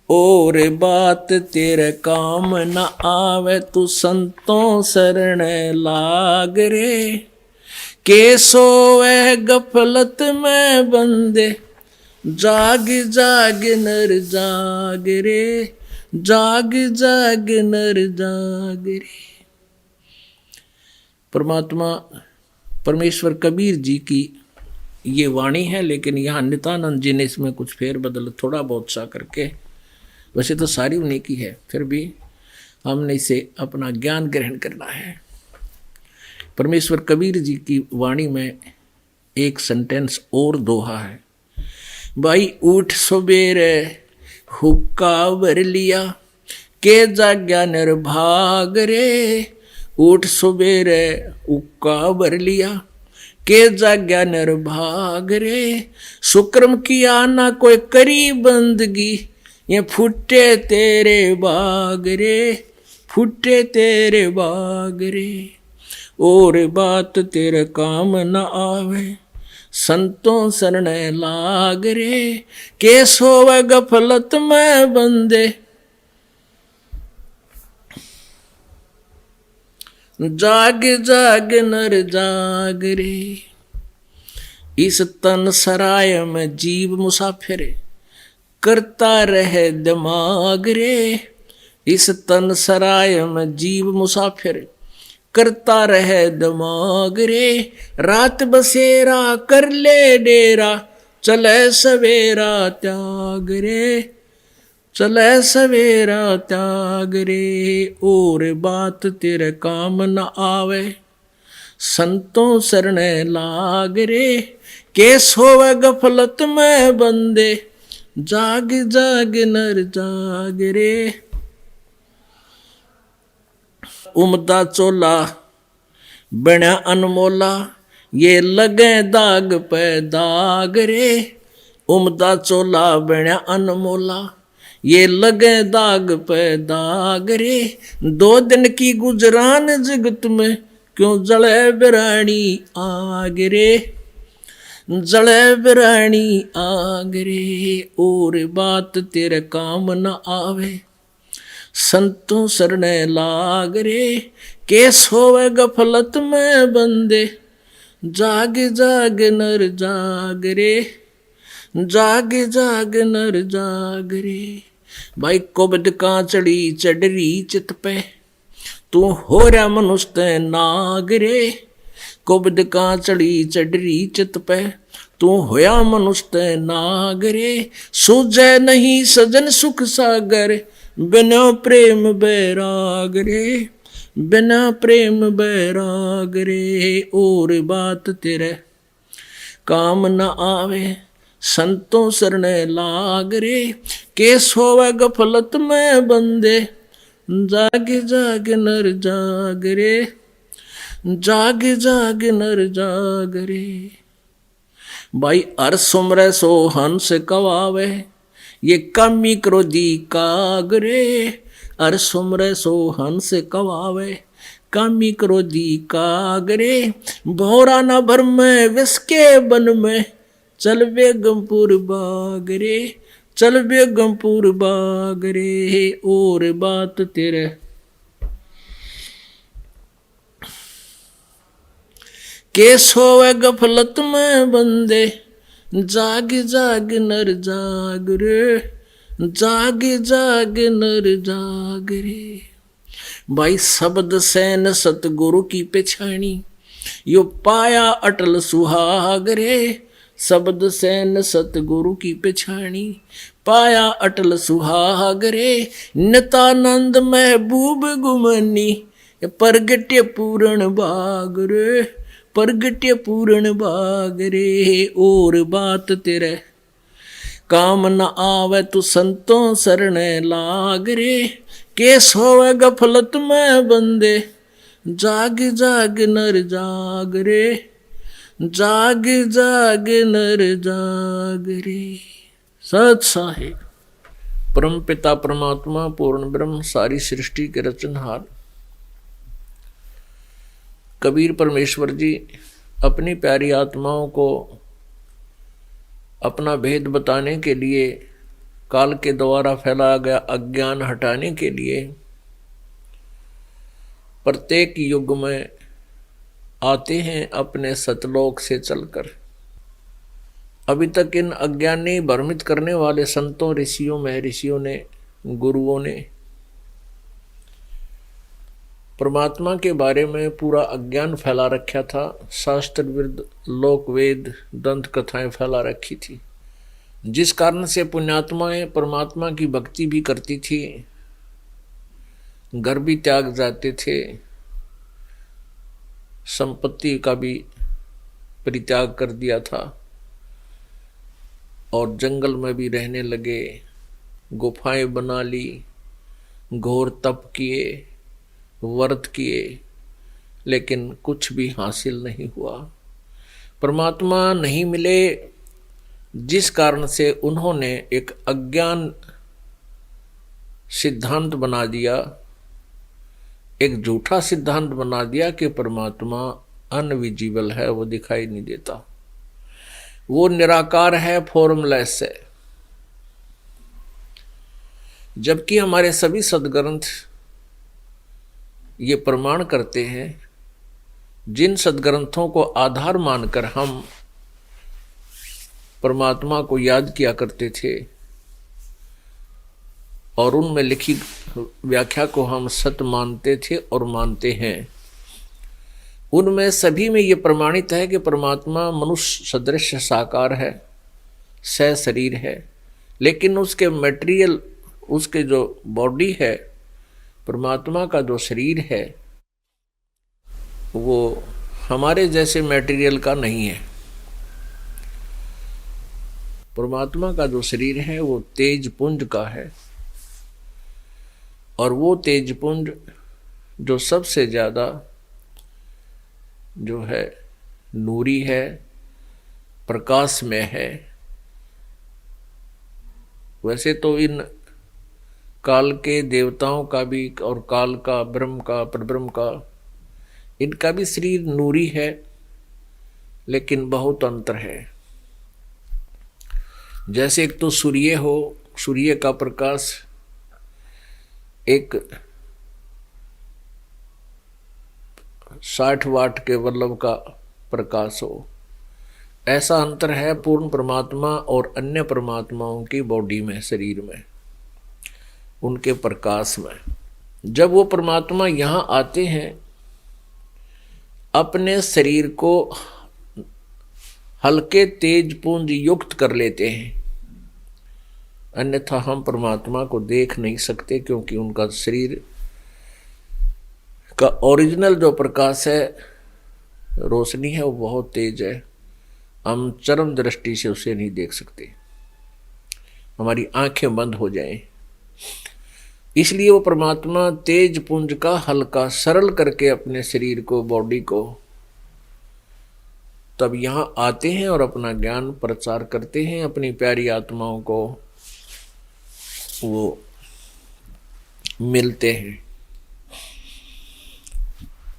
और बात तेरे काम न आवे तू संतों शरण लाग रे, के सोवे गफलत में बंदे। जाग जाग नर जाग रे, जाग जाग नर जाग रे। परमात्मा परमेश्वर कबीर जी की ये वाणी है, लेकिन यहाँ नित्यानंद जी ने इसमें कुछ फेर बदल थोड़ा बहुत सा करके, वैसे तो सारी उन्हीं की है, फिर भी हमने इसे अपना ज्ञान ग्रहण करना है। परमेश्वर कबीर जी की वाणी में एक सेंटेंस और दोहा है। भाई उठ सवेरे हुक्का भर लिया, के जाग्या निर्भाग रे। उठ सवेरे हुक्का भर लिया, के जाग्या निर्भाग रे। सुक्रम किया ना कोई करी बंदगी, ये फुटे तेरे बाग रे, फुटे तेरे बाग रे। और बात तेरे काम न आवे, संतों शरण लाग रे। के सोवे गफलत में बंदे, जाग जाग नर जाग रे। इस तन सराय में जीव मुसाफिर, करता रहे दिमाग रे। इस तन सराय में जीव मुसाफिर, करता रहे दिमाग रे। रात बसेरा कर ले डेरा, चले सवेरा त्याग रे, चले सवेरा त्याग रे। और बात तेरे काम न आवे, संतों शरण लाग रे। के सोवे गफलत में बंदे, जाग जाग नर जाग रे। उमदा चोला बण्या अनमोला, ये लगे दाग पे दाग रे। उमदा चोला बण्या अनमोला, ये लगे दाग पे दाग रे। 2 दिन की गुजरान जगत में, क्यों जले बिरानी आग रे। जले बिरानी आग रे, और बात तेरे काम न आवे, संतों सरने लाग रे। केस होवे गफलत में बंदे, जाग जाग नर जाग रे। जाग जाग नर जाग रे। भाई कुबद कांचड़ी चढ़री चित पे, तू हो रहा मनुष्य नाग रे। कुबद कांचड़ी चढ़री चित पे, तू होया मनुष्य नाग रे। सूझे नहीं सजन सुख सागर, बिना प्रेम बैराग रे। बिना प्रेम बैराग रे, और बात तेरे काम न आवे, संतों सरने लाग रे। केस होवे गफलत में बंदे, जाग जाग नर जाग रे। जाग जाग नर जाग रे। भाई हर सुमरे सो हंस कवावे, ये कमी क्रोधी काग रे। हर सुमरे सो हंस कवावे, कामी क्रोधी काग रे। भोरा न भर में विष के बन में, चल बेगमपुर बाग रे। चल बेगमपुर बाग रे, और बात तेरे केस होवे गफलत में बंदे, जाग जाग नर जाग रे। जाग जाग नर जाग रे। भाई शब्द सैन सतगुरु की पेछानी, यो पाया अटल सुहाग रे। शब्द सैन सतगुरु की पेछानी, पाया अटल सुहाग रे। नितानंद महबूब गुमनी, परगट्य पूर्ण बाग रे। परगट्य पूर्ण बाग रे, और बात तेरे काम न आवे, तू संतों सरने लाग रे। केस होवे गफलत में बंदे, जाग जाग नर जाग रे। जाग जाग नर जाग रे। सत साहिब परम पिता परमात्मा पूर्ण ब्रह्म, सारी सृष्टि के रचनहार कबीर परमेश्वर जी अपनी प्यारी आत्माओं को अपना भेद बताने के लिए, काल के द्वारा फैलाया गया अज्ञान हटाने के लिए प्रत्येक युग में आते हैं अपने सतलोक से चलकर। अभी तक इन अज्ञानी भ्रमित करने वाले संतों, ऋषियों, महर्षियों ने, गुरुओं ने परमात्मा के बारे में पूरा अज्ञान फैला रखा था। शास्त्र विरुद्ध लोक वेद दंत कथाएं फैला रखी थी, जिस कारण से पुण्यात्माएं परमात्मा की भक्ति भी करती थी, घर भी त्याग जाते थे, संपत्ति का भी परित्याग कर दिया था, और जंगल में भी रहने लगे, गुफाएं बना ली, घोर तप किए, व्रत किए, लेकिन कुछ भी हासिल नहीं हुआ। परमात्मा नहीं मिले, जिस कारण से उन्होंने एक अज्ञान सिद्धांत बना दिया, एक झूठा सिद्धांत बना दिया कि परमात्मा अनविजिबल है, वो दिखाई नहीं देता, वो निराकार है, फॉर्मलेस है। जबकि हमारे सभी सद्ग्रंथ ये प्रमाण करते हैं, जिन सद्ग्रंथों को आधार मानकर हम परमात्मा को याद किया करते थे और उनमें लिखी व्याख्या को हम सत्य मानते थे और मानते हैं, उनमें सभी में ये प्रमाणित है कि परमात्मा मनुष्य सदृश साकार है, सशरीर है, लेकिन उसके मटेरियल, उसके जो बॉडी है, परमात्मा का जो शरीर है, वो हमारे जैसे मटेरियल का नहीं है। परमात्मा का जो शरीर है वो तेज पुंज का है, और वो तेज पुंज जो सबसे ज़्यादा जो है नूरी है, प्रकाश में है। वैसे तो इन काल के देवताओं का भी और काल का, ब्रह्म का, परब्रह्म का, इनका भी शरीर नूरी है, लेकिन बहुत अंतर है। जैसे एक तो सूर्य हो, सूर्य का प्रकाश एक 60 वाट के बल्ब का प्रकाश हो, ऐसा अंतर है पूर्ण परमात्मा और अन्य परमात्माओं की बॉडी में, शरीर में, उनके प्रकाश में। जब वो परमात्मा यहाँ आते हैं, अपने शरीर को हल्के तेज पुंज युक्त कर लेते हैं, अन्यथा हम परमात्मा को देख नहीं सकते, क्योंकि उनका शरीर का ओरिजिनल जो प्रकाश है, रोशनी है, वो बहुत तेज है। हम चरम दृष्टि से उसे नहीं देख सकते, हमारी आंखें बंद हो जाएं। इसलिए वो परमात्मा तेज पुंज का हल्का सरल करके अपने शरीर को, बॉडी को, तब यहाँ आते हैं और अपना ज्ञान प्रचार करते हैं, अपनी प्यारी आत्माओं को वो मिलते हैं।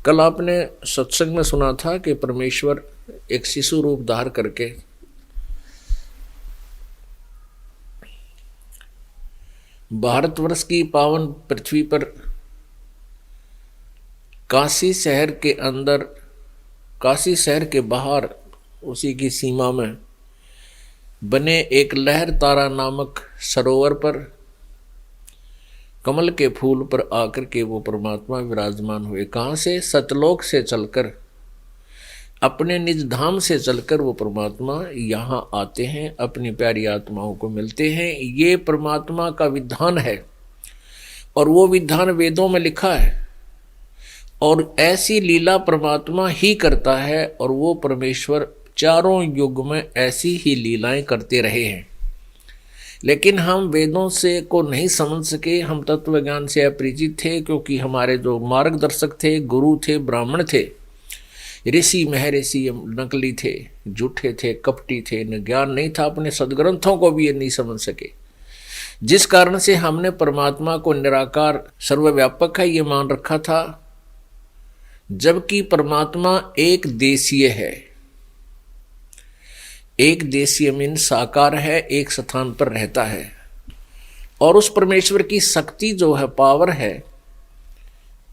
कल आपने सत्संग में सुना था कि परमेश्वर एक शिशु रूप धार करके भारतवर्ष की पावन पृथ्वी पर काशी शहर के अंदर, काशी शहर के बाहर, उसी की सीमा में बने एक लहर तारा नामक सरोवर पर कमल के फूल पर आकर के वो परमात्मा विराजमान हुए। कहाँ से? सतलोक से चलकर, अपने निज धाम से चलकर वो परमात्मा यहाँ आते हैं, अपनी प्यारी आत्माओं को मिलते हैं। ये परमात्मा का विधान है और वो विधान वेदों में लिखा है, और ऐसी लीला परमात्मा ही करता है, और वो परमेश्वर चारों युग में ऐसी ही लीलाएं करते रहे हैं। लेकिन हम वेदों से को नहीं समझ सके, हम तत्व ज्ञान से अपरिचित थे, क्योंकि हमारे जो मार्गदर्शक थे, गुरु थे, ब्राह्मण थे, ऋषि महर्षि नकली थे, झूठे थे, कपटी थे, न ज्ञान नहीं था, अपने सदग्रंथों को भी ये नहीं समझ सके, जिस कारण से हमने परमात्मा को निराकार सर्वव्यापक है ये मान रखा था, जबकि परमात्मा एक देशीय है। एक देशीय मीन साकार है, एक स्थान पर रहता है, और उस परमेश्वर की शक्ति जो है, पावर है,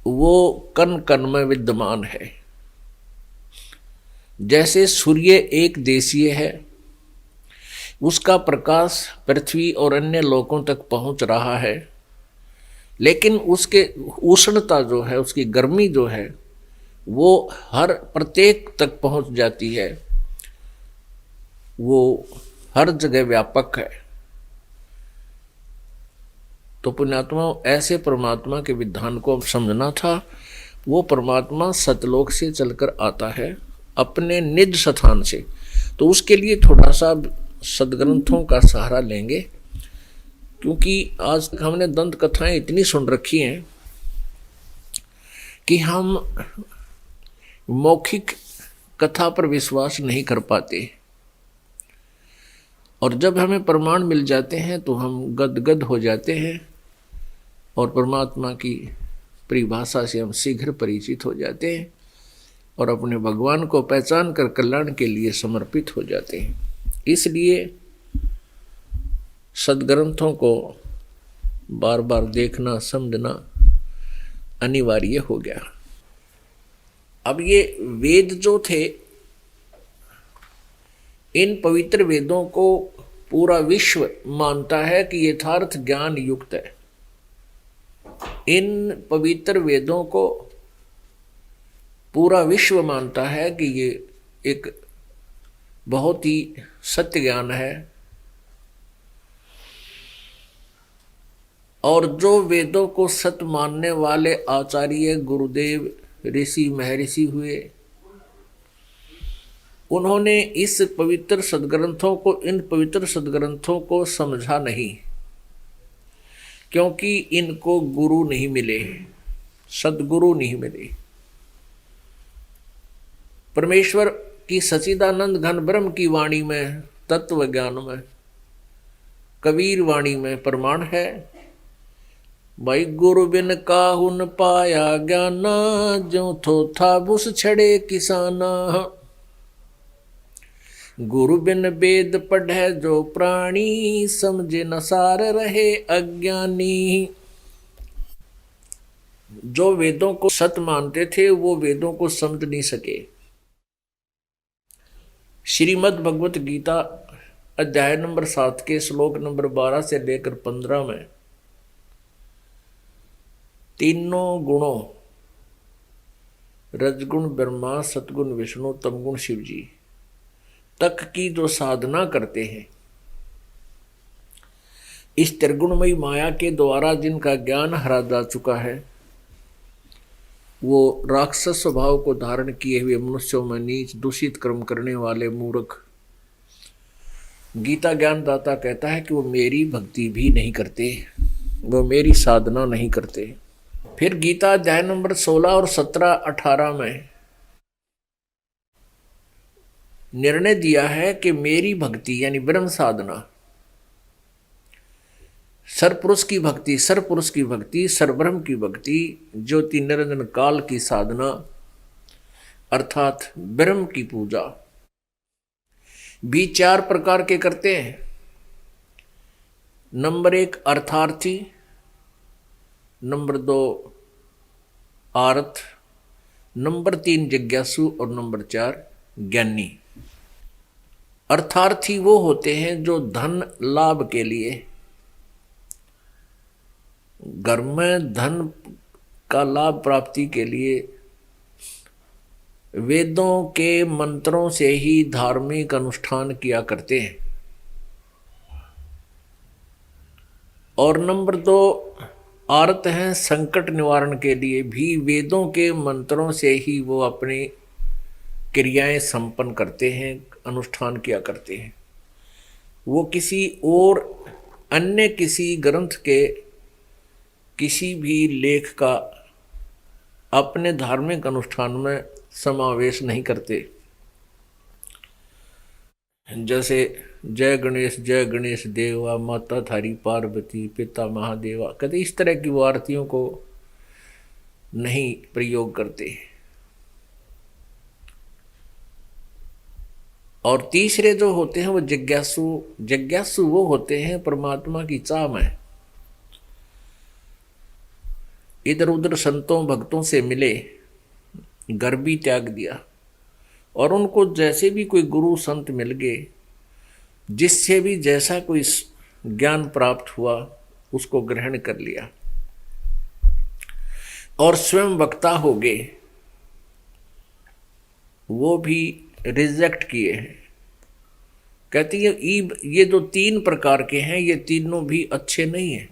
वो कण कण में विद्यमान है। जैसे सूर्य एक देशीय है, उसका प्रकाश पृथ्वी और अन्य लोकों तक पहुंच रहा है, लेकिन उसके उष्णता जो है, उसकी गर्मी जो है, वो हर प्रत्येक तक पहुंच जाती है, वो हर जगह व्यापक है। तो पुण्यात्माओं, ऐसे परमात्मा के विधान को समझना था। वो परमात्मा सतलोक से चलकर आता है, अपने निज स्थान से। तो उसके लिए थोड़ा सा सदग्रंथों का सहारा लेंगे, क्योंकि आज तक हमने दंत कथाएं इतनी सुन रखी हैं कि हम मौखिक कथा पर विश्वास नहीं कर पाते, और जब हमें प्रमाण मिल जाते हैं तो हम गदगद हो जाते हैं, और परमात्मा की परिभाषा से हम शीघ्र परिचित हो जाते हैं, और अपने भगवान को पहचान कर कल्याण के लिए समर्पित हो जाते हैं। इसलिए सदग्रंथों को बार बार देखना, समझना अनिवार्य हो गया। अब ये वेद जो थे, इन पवित्र वेदों को पूरा विश्व मानता है कि यथार्थ ज्ञान युक्त है। इन पवित्र वेदों को पूरा विश्व मानता है कि ये एक बहुत ही सत्य ज्ञान है, और जो वेदों को सत्य मानने वाले आचार्य, गुरुदेव, ऋषि महर्षि हुए, उन्होंने इस पवित्र सदग्रंथों को, इन पवित्र सदग्रंथों को समझा नहीं, क्योंकि इनको गुरु नहीं मिले। सदगुरु नहीं मिले। परमेश्वर की सच्चिदानंद घन ब्रह्म की वाणी में, तत्व ज्ञान में, कबीर वाणी में प्रमाण है, भाई गुरु बिन काहुन पाया ज्ञाना, जो थो था बुस छड़े किसाना। गुरु बिन वेद पढ़े जो प्राणी, समझे न सार रहे अज्ञानी। जो वेदों को सत्य मानते थे वो वेदों को समझ नहीं सके। श्रीमद् भगवत गीता अध्याय नंबर 7 के श्लोक नंबर 12 से लेकर 15 में तीनों गुणों, रजगुण ब्रह्मा, सतगुण विष्णु, तमगुण शिव जी तक की जो साधना करते हैं, इस त्रिगुणमयी माया के द्वारा जिनका ज्ञान हरा जा चुका है, वो राक्षस स्वभाव को धारण किए हुए मनुष्यों में नीच दूषित कर्म करने वाले मूर्ख, गीता ज्ञानदाता कहता है कि वो मेरी भक्ति भी नहीं करते, वो मेरी साधना नहीं करते। फिर गीता अध्याय नंबर 16 और 17, 18 में निर्णय दिया है कि मेरी भक्ति यानी ब्रह्म साधना, सरपुरुष की भक्ति, सरपुरुष की भक्ति, सरब्रह्म की भक्ति, ज्योति निरंजन काल की साधना अर्थात ब्रह्म की पूजा भी 4 प्रकार के करते हैं। नंबर 1 अर्थार्थी, नंबर 2 आर्थ, नंबर 3 जिज्ञासु और नंबर 4 ज्ञानी। अर्थार्थी वो होते हैं जो धन लाभ के लिए, घर में धन का लाभ प्राप्ति के लिए वेदों के मंत्रों से ही धार्मिक अनुष्ठान किया करते हैं। और नंबर 2 आर्त हैं, संकट निवारण के लिए भी वेदों के मंत्रों से ही वो अपनी क्रियाएं संपन्न करते हैं, अनुष्ठान किया करते हैं। वो किसी और अन्य किसी ग्रंथ के किसी भी लेख का अपने धार्मिक अनुष्ठान में समावेश नहीं करते। जैसे जय गणेश देवा, माता थारी पार्वती, पिता महादेवा, कभी इस तरह की वो आरतियों को नहीं प्रयोग करते। और तीसरे जो होते हैं वो जिज्ञासु वो होते हैं परमात्मा की चाह में, इधर उधर संतों भक्तों से मिले, घर भी त्याग दिया, और उनको जैसे भी कोई गुरु संत मिल गए, जिससे भी जैसा कोई ज्ञान प्राप्त हुआ उसको ग्रहण कर लिया और स्वयं वक्ता हो गए, वो भी रिजेक्ट किए हैं। कहती है ये जो 3 प्रकार के हैं ये तीनों भी अच्छे नहीं हैं।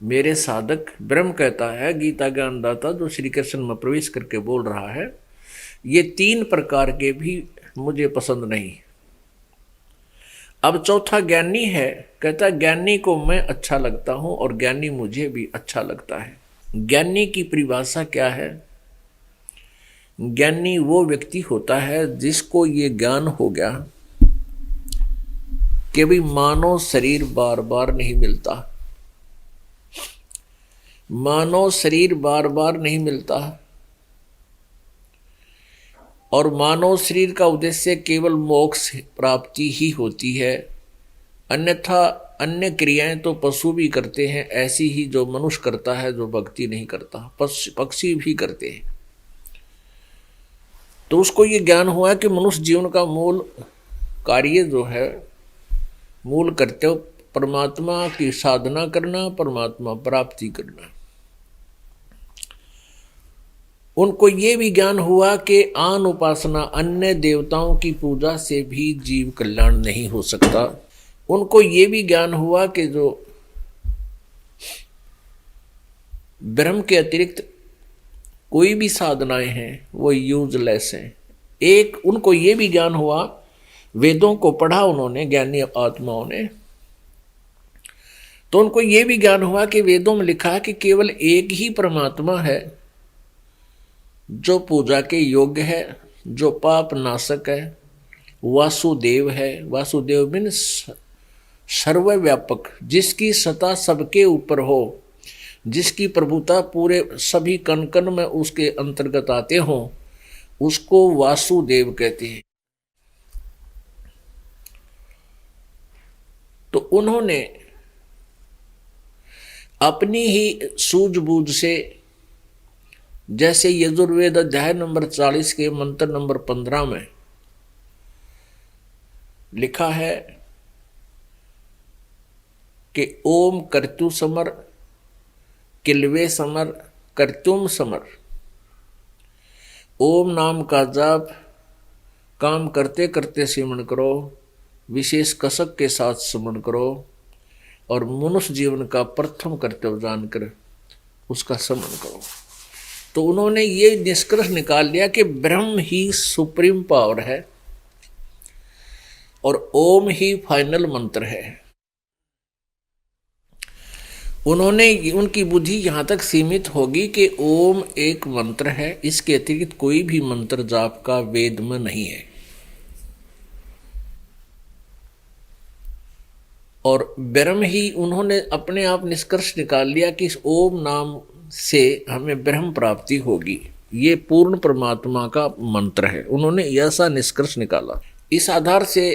मेरे साधक ब्रह्म कहता है, गीता ज्ञानदाता जो श्री कृष्ण में प्रवेश करके बोल रहा है, ये 3 प्रकार के भी मुझे पसंद नहीं। अब चौथा ज्ञानी है, कहता है ज्ञानी को मैं अच्छा लगता हूं और ज्ञानी मुझे भी अच्छा लगता है। ज्ञानी की परिभाषा क्या है? ज्ञानी वो व्यक्ति होता है जिसको ये ज्ञान हो गया कि भाई मानव शरीर बार बार नहीं मिलता, मानव शरीर बार बार नहीं मिलता, और मानव शरीर का उद्देश्य केवल मोक्ष प्राप्ति ही होती है, अन्यथा अन्य क्रियाएं तो पशु भी करते हैं ऐसी ही जो मनुष्य करता है, जो भक्ति नहीं करता, पक्षी भी करते हैं। तो उसको ये ज्ञान हुआ कि मनुष्य जीवन का मूल कार्य जो है, मूल कर्तव्य परमात्मा की साधना करना, परमात्मा प्राप्ति करना। उनको ये भी ज्ञान हुआ कि आन उपासना, अन्य देवताओं की पूजा से भी जीव कल्याण नहीं हो सकता। उनको ये भी ज्ञान हुआ कि जो ब्रह्म के अतिरिक्त कोई भी साधनाएं हैं वो यूजलेस हैं। एक उनको ये भी ज्ञान हुआ, वेदों को पढ़ा उन्होंने, ज्ञानी आत्माओं ने, तो उनको ये भी ज्ञान हुआ कि वेदों में लिखा है कि केवल एक ही परमात्मा है जो पूजा के योग्य है, जो पाप नाशक है, वासुदेव है। वासुदेव मीन्स सर्वव्यापक, जिसकी सत्ता सबके ऊपर हो, जिसकी प्रभुता पूरे सभी कण कण में उसके अंतर्गत आते हो, उसको वासुदेव कहते हैं। तो उन्होंने अपनी ही सूझबूझ से, जैसे यजुर्वेद अध्याय नंबर 40 के मंत्र नंबर 15 में लिखा है कि ओम कर्तु समर किलवे समर कर्तुम समर। ओम नाम का जाप काम करते करते सिमरण करो, विशेष कसक के साथ स्मरण करो और मनुष्य जीवन का प्रथम कर्तव्य जानकर उसका स्मरण करो। तो उन्होंने ये निष्कर्ष निकाल लिया कि ब्रह्म ही सुप्रीम पावर है और ओम ही फाइनल मंत्र है। उनकी बुद्धि यहां तक सीमित होगी कि ओम एक मंत्र है, इसके अतिरिक्त कोई भी मंत्र जाप का वेद में नहीं है। और ब्रह्म ही उन्होंने अपने आप निष्कर्ष निकाल लिया कि इस ओम नाम से हमें ब्रह्म प्राप्ति होगी, ये पूर्ण परमात्मा का मंत्र है। उन्होंने ऐसा निष्कर्ष निकाला। इस आधार से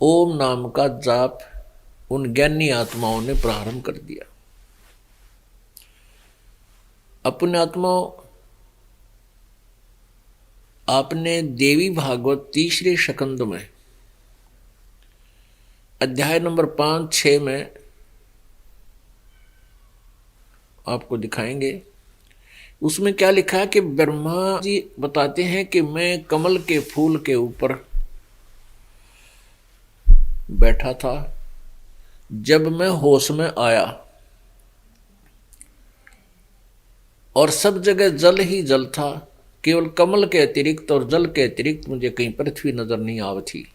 ओम नाम का जाप उन ज्ञानी आत्माओं ने प्रारंभ कर दिया। अपने आत्माओं, आपने देवी भागवत तीसरे स्कंद में अध्याय नंबर 5-6 में आपको दिखाएंगे। उसमें क्या लिखा है कि ब्रह्मा जी बताते हैं कि मैं कमल के फूल के ऊपर बैठा था, जब मैं होश में आया और सब जगह जल ही जल था, केवल कमल के अतिरिक्त और जल के अतिरिक्त मुझे कहीं पृथ्वी नजर नहीं आवती।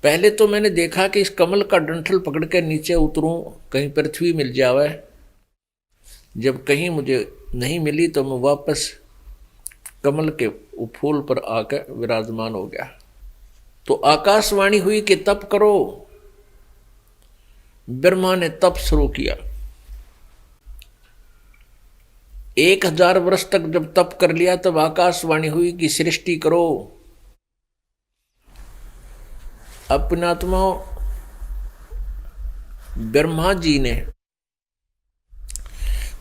पहले तो मैंने देखा कि इस कमल का डंठल पकड़ के नीचे उतरूं, कहीं पृथ्वी मिल जावे। जब कहीं मुझे नहीं मिली तो मैं वापस कमल के फूल पर आकर विराजमान हो गया। तो आकाशवाणी हुई कि तप करो। ब्रह्मा ने तप शुरू किया। 1000 वर्ष तक जब तप कर लिया तब आकाशवाणी हुई कि सृष्टि करो। अपने आत्माओं, ब्रह्मा जी ने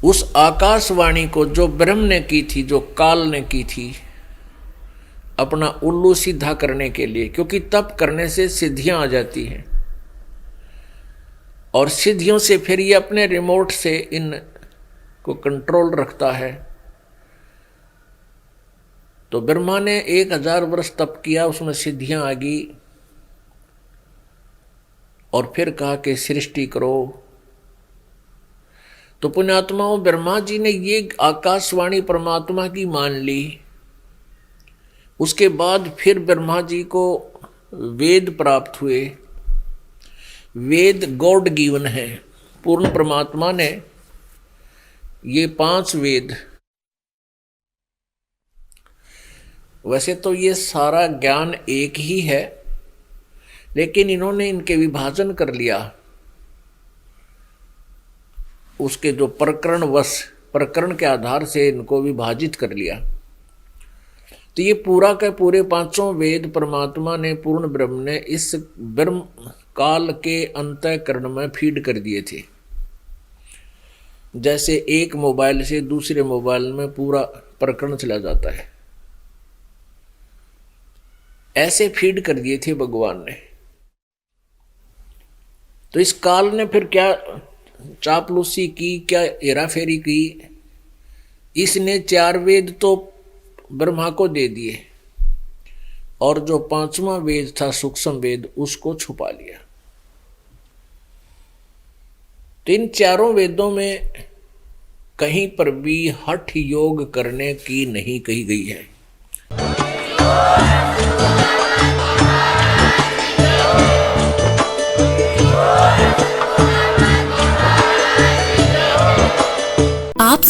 उस आकाशवाणी को जो ब्रह्म ने की थी, जो काल ने की थी, अपना उल्लू सीधा करने के लिए, क्योंकि तप करने से सिद्धियां आ जाती हैं और सिद्धियों से फिर ये अपने रिमोट से इन को कंट्रोल रखता है। तो ब्रह्मा ने 1000 वर्ष तप किया, उसमें सिद्धियां आ गई और फिर कहा कि सृष्टि करो। तो पुण्यात्माओं, ब्रह्मा जी ने ये आकाशवाणी परमात्मा की मान ली। उसके बाद फिर ब्रह्मा जी को वेद प्राप्त हुए। वेद गॉड गिवन है, पूर्ण परमात्मा ने ये 5 वेद। वैसे तो ये सारा ज्ञान एक ही है, लेकिन इन्होंने इनके विभाजन कर लिया। उसके जो प्रकरण के आधार से इनको विभाजित कर लिया। तो ये पूरा के पूरे 5 वेद परमात्मा ने, पूर्ण ब्रह्म ने इस ब्रह्म काल के अंतःकरण में फीड कर दिए थे। जैसे एक मोबाइल से दूसरे मोबाइल में पूरा प्रकरण चला जाता है, ऐसे फीड कर दिए थे भगवान ने। तो इस काल ने फिर क्या चापलूसी की, क्या हेराफेरी की। इसने 4 वेद तो ब्रह्मा को दे दिए और जो 5वां वेद था सूक्ष्म वेद, उसको छुपा लिया। तो इन 4 वेदों में कहीं पर भी हठ योग करने की नहीं कही गई है।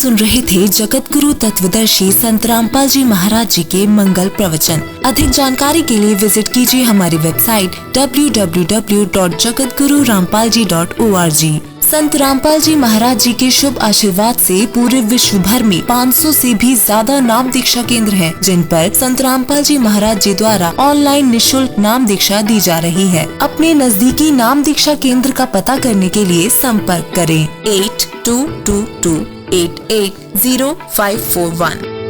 सुन रहे थे जगत गुरु तत्वदर्शी संत रामपाल जी महाराज जी के मंगल प्रवचन। अधिक जानकारी के लिए विजिट कीजिए हमारी वेबसाइट www.jagatgururampalji.org। संत रामपाल जी महाराज जी के शुभ आशीर्वाद से पूरे विश्व भर में 500 से भी ज्यादा नाम दीक्षा केंद्र हैं, जिन पर संत रामपाल जी महाराज जी द्वारा ऑनलाइन निशुल्क नाम दीक्षा दी जा रही है। अपने नजदीकी नाम दीक्षा केंद्र का पता करने के लिए संपर्क करें 8222880541।